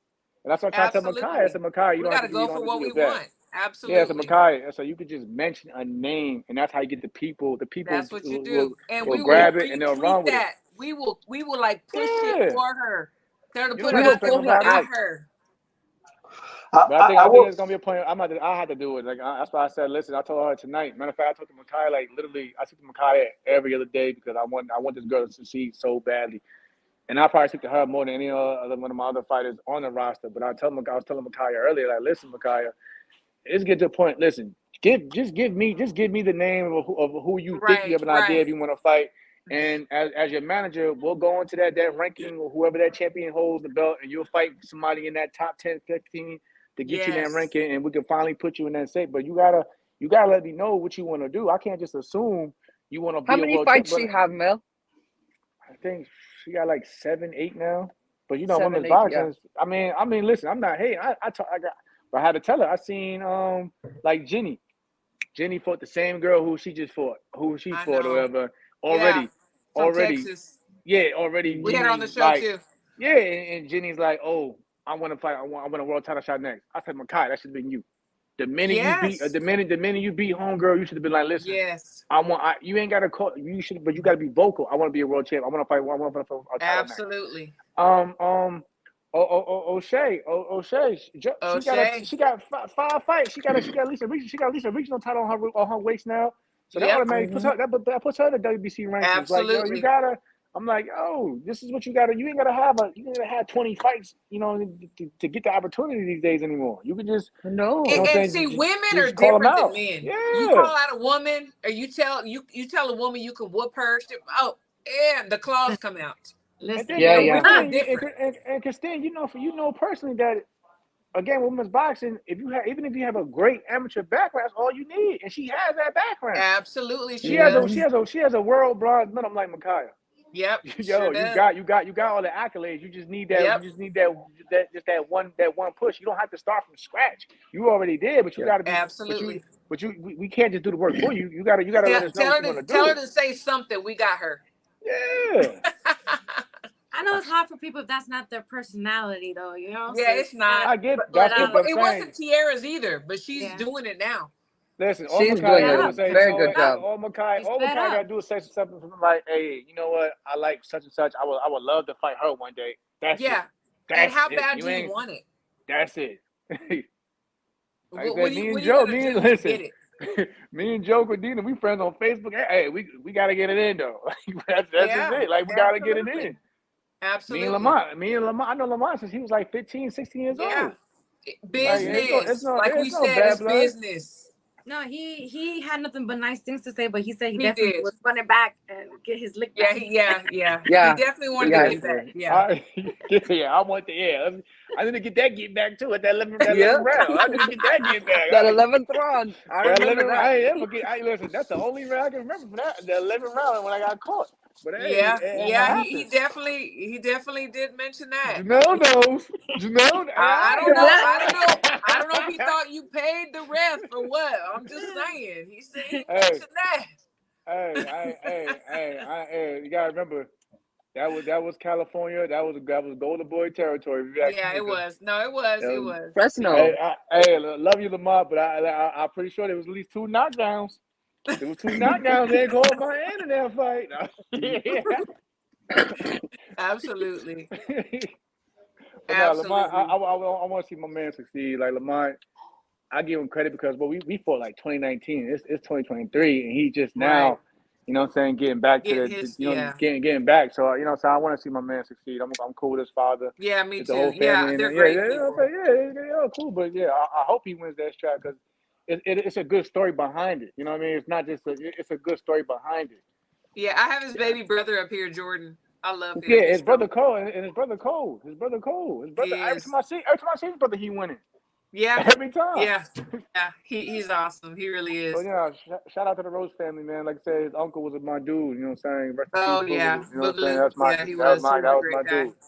And that's what I tell Micaiah. I said, Micaiah, you don't have to go for what we want. Absolutely. Yeah, so Micaiah, so you could just mention a name, and that's how you get the people. The people. That's what you do. And we will grab it and they'll run with it. We will like push it for her. Tell her to put it out there without her. But I think it's gonna be a point. I had to do it. Like that's why I said, listen. I told her tonight. Matter of fact, I talked to Micaiah literally. I speak to Micaiah every other day because I want this girl to succeed so badly. And I probably speak to her more than any other one of my other fighters on the roster. But I was telling Micaiah earlier, listen, Micaiah, let's get to the point. Listen, just give me the name of who you think you have an idea if you want to fight. And as your manager, we'll go into that ranking or whoever that champion holds the belt, and you'll fight somebody in that top 10, 15 to get you in that ranking, and we can finally put you in that shape. But you gotta you gotta let me know what you want to do. I can't just assume you want to be How a many world fights champ. she have, Mel? I think she got like 7, 8 now. But you know, 7, women's 8, boxing. yeah. I mean, listen, I'm not hating. But I had to tell her. I seen like Jenny. Jenny fought the same girl who she fought or whatever. Already. From Texas. Yeah, already. We had her on the Jenny's show like, too. yeah, and Jenny's like, oh, I want to fight. I want a world title shot next. I said, Makai, that should have been you. The minute you beat, the minute you beat homegirl, you should have been like, listen, you ain't gotta call. You should, but you gotta be vocal. I want to be a world champ. I want to fight. I want to fight a title Absolutely. match. O'Shea, she got 5 fights. She got at least a regional title on her waist now. So that automatically puts her in the WBC rankings. Absolutely. Like, yo, you gotta. I'm like, oh, this is what you gotta. You ain't gotta have 20 fights, you know, to get the opportunity these days anymore. You can just and see, women are different than men. Yeah. You call out a woman, or you tell a woman you can whoop her. And the claws come out. Listen, and Christine, you know personally that, again, women's boxing, even if you have a great amateur background, that's all you need, and she has that background. Absolutely, she has a world bronze medal like Makai. Yep. Yo, you got all the accolades. You just need that. Yep. You just need that one push. You don't have to start from scratch. You already did, but you got to be absolutely. We can't just do the work for you. You got to let us know what you want to do. Tell her to say something. We got her. Yeah. I know it's hard for people if that's not their personality, though. You know. Yeah, it's not. I get. It wasn't Tiara's either, but she's doing it now. Listen, she's doing a very good job. All Makai got to do is say something like, "Hey, you know what? I like such and such. I would love to fight her one day." That's it. And how bad do you want it? That's it. Me and Joe Cordina, we friends on Facebook. Hey, we got to get it in though. That's just it. Like, we got to get it in. Absolutely. Me and Lamont. I know Lamont since he was like 15, 16 years old. Business. Like we said, it's business. No, he had nothing but nice things to say, but he said he definitely was running back and get his lick back. Yeah. He definitely wanted to get back. I want the I need to get that get back too at that 11th round. I need to get that get back. That 11th round. I remember that. I ain't ever get. Listen, that's the only round I can remember for that. The 11th round when I got caught. But he definitely did mention that. Janelle knows. I don't know if he thought you paid the ref or what. I'm just saying. He said he mentioned that. Hey, you gotta remember that was California. That was Golden Boy territory. Yeah, it was. No, it was. Fresno. Hey, love you, Lamar, but I'm pretty sure there was at least 2 knockdowns. There was 2 knockdowns. They called my hand in that fight. Absolutely. Lamar, I want to see my man succeed. Like, Lamar, I give him credit because we fought like 2019. It's 2023, and he just now, you know what I'm saying, getting back to getting back. So so I want to see my man succeed. I'm cool with his father. Yeah, me too. The whole family. They're great. Cool. But I hope he wins that strap because it's a good story behind it. You know what I mean? It's not just it's a good story behind it. Yeah, I have his baby brother up here, Jordan. I love him. Yeah, his brother Cole. Every time I see his brother, he winning. Yeah. Every time. Yeah. He's awesome. He really is. So shout out to the Rose family, man. Like I said, his uncle was my dude. You know what I'm saying? Oh yeah. You know what I'm saying? That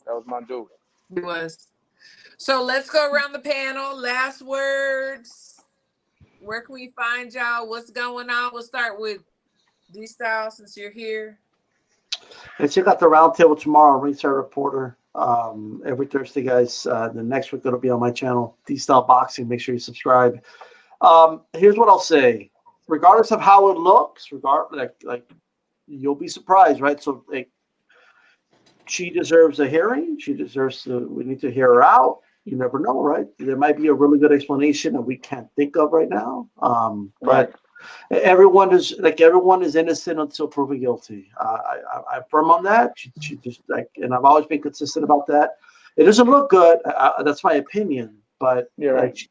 was my dude. He was. So let's go around the panel. Last words. Where can we find y'all? What's going on? We'll start with D-Style since you're here. And check out the roundtable tomorrow, Ringside Reporter. Every Thursday, guys. The next week it'll be on my channel, D-Style Boxing. Make sure you subscribe. Here's what I'll say. Regardless of how it looks, like you'll be surprised, right? So she deserves a hearing. We need to hear her out. You never know, right? There might be a really good explanation that we can't think of right now. But everyone is innocent until proven guilty. I'm firm on that. She just and I've always been consistent about that. It doesn't look good. That's my opinion, but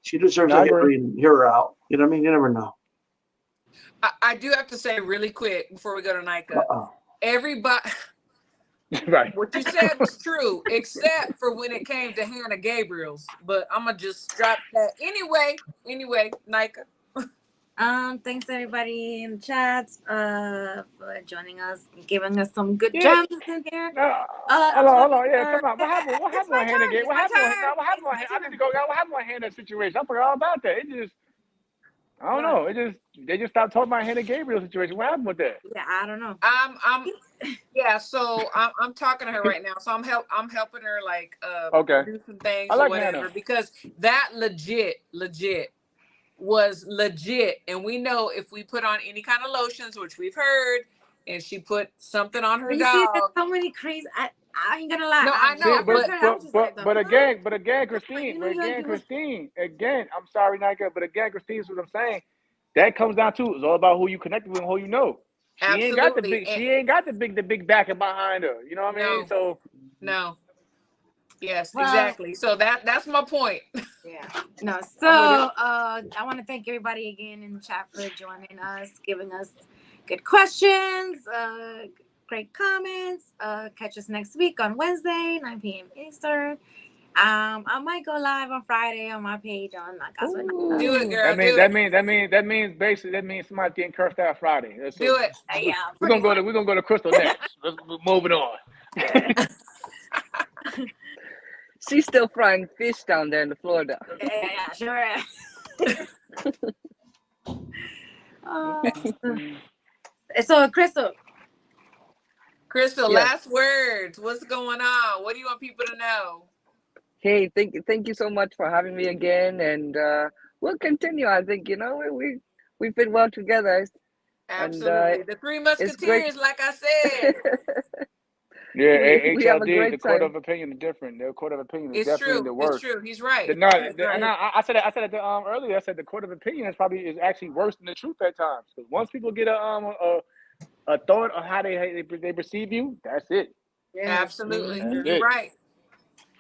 she deserves a hearing. Hear her out. You know what I mean? You never know. I do have to say really quick before we go to Nika. Everybody. Right. What you said was true, except for when it came to Hannah Gabriel's. But I'm gonna just drop that anyway. Nika. Thanks everybody in the chat for joining us, giving us some good Yeah. gems in here. Hold on. Yeah, come on. What happened? What It's happened my on Hannah turn. Gabriel? It's What my happened on? turn. No, what happened on? It's I my need to go. What happened on Hannah's situation? I forgot all about that. It just. I don't know. They just stopped talking about Hannah Gabriel's situation. What happened with that? Yeah, I don't know. Yeah, so I'm talking to her right now. So I'm helping her like Okay. do some things I or like whatever Hannah. because that legit was legit. And we know if we put on any kind of lotions, which we've heard, and she put something on her But you see, there's dog. so many crazy. I ain't gonna lie. No, I know, But again, Christine, you gotta give us- again, I'm sorry, Nika, but again, Christine, is what I'm saying. That comes down to it's all about who you connect with and who you know. She ain't got the big backing behind her. You know what I mean? So no. Yes, Well, exactly. So that's my point. Yeah. No. So I want to thank everybody again in the chat for joining us, giving us good questions, great comments. Catch us next week on Wednesday, 9 p.m. Eastern. I might go live on Friday on my page on Do it, girl. That means somebody getting cursed out Friday. Do it. Yeah. We're gonna go to Crystal next. We're moving on. She's still frying fish down there in Florida. Yeah, sure. So Crystal, Yes. last words. What's going on? What do you want people to know? Hey, thank you so much for having me again, and we'll continue. I think we've been well together. Absolutely, the Three It's great. Musketeers, like I said. Yeah, we have a HLD, great the court time. of opinion is different. The court of opinion is It's definitely true. the worst. It's true. He's right. I said it earlier. I said the court of opinion is actually worse than the truth at times. Because once people get a thought of how they perceive you, that's it. Absolutely, That's you're it. right.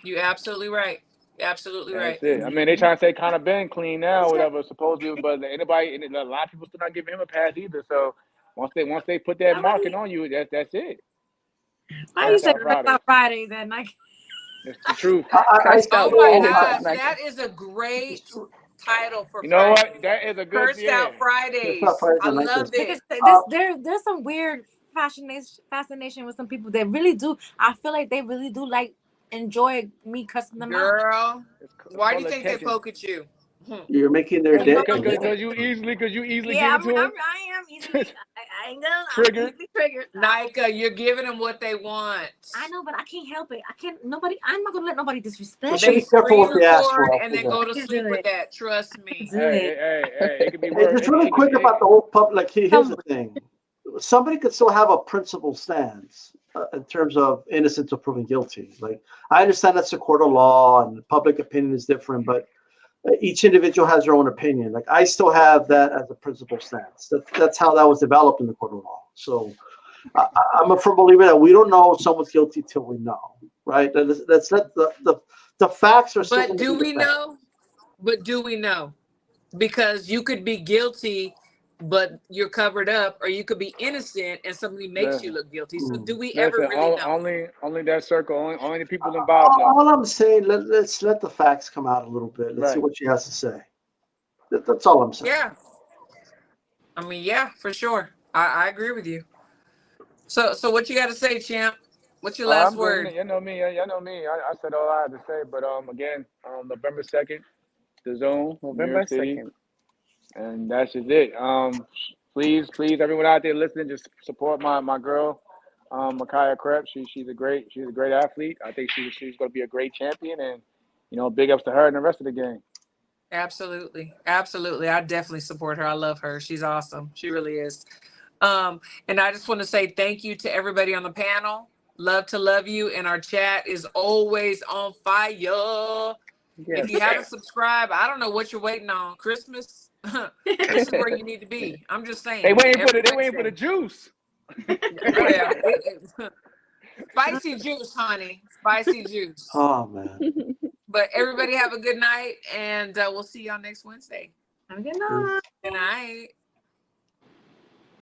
You're absolutely right. Absolutely right. That's it. I mean, they trying to say Conor Ben clean now, whatever, supposedly, but a lot of people still not giving him a pass either. So once they put that marking on you, that's it. why you say Fridays at night? It's the truth. Oh my gosh, that is a great title for You know Friday. what? That is a good Cursed Out Fridays. I love it. There's some weird fascination with some people that really do. I feel like they really do enjoy me cussing them out. Girl, why do you think they poke at you? You're making their day. Because you easily yeah, give it to them. I am easily. I ain't gonna triggered. Nika, you're giving them what they want. I know, but I can't help it. I'm not gonna let nobody disrespect. They careful what they ask for. and then go to sleep with that. Trust me. Hey, it could be worse. Just really quick about the whole public. Here's the thing: somebody could still have a principled stance in terms of innocence or proven guilty. Like, I understand that's a court of law and public opinion is different, but each individual has their own opinion. Like, I still have that as a principled stance. That's how that was developed in the court of law. So I'm a firm believer that we don't know someone's guilty till we know, right? Let's let the facts are still. But do we know? But do we know? Because you could be guilty, but you're covered up, or you could be innocent and somebody makes you look guilty. So do we ever really know? Only that circle, only the people involved know. All I'm saying, let's let the facts come out a little bit. Let's see what she has to say. That's all I'm saying. Yeah. I mean, yeah, for sure. I agree with you. So what you got to say, champ? What's your last word? You know me. I said all I had to say, but again, November 2nd, the Zone, November 2nd. And that's just it. Please, everyone out there listening, just support my girl, Micaiah Krebs. She's a great athlete. I think she's going to be a great champion, and big ups to her and the rest of the game. Absolutely. I definitely support her. I love her. She's awesome. She really is. And I just want to say thank you to everybody on the panel. Love to love you, and our chat is always on fire. Yes. If you haven't subscribed, I don't know what you're waiting on. Christmas. This is where you need to be. I'm just saying. They waiting for the juice. Yeah. Spicy juice, honey. Spicy juice. Oh man. But everybody have a good night, and we'll see y'all next Wednesday. Have a good night. Good night.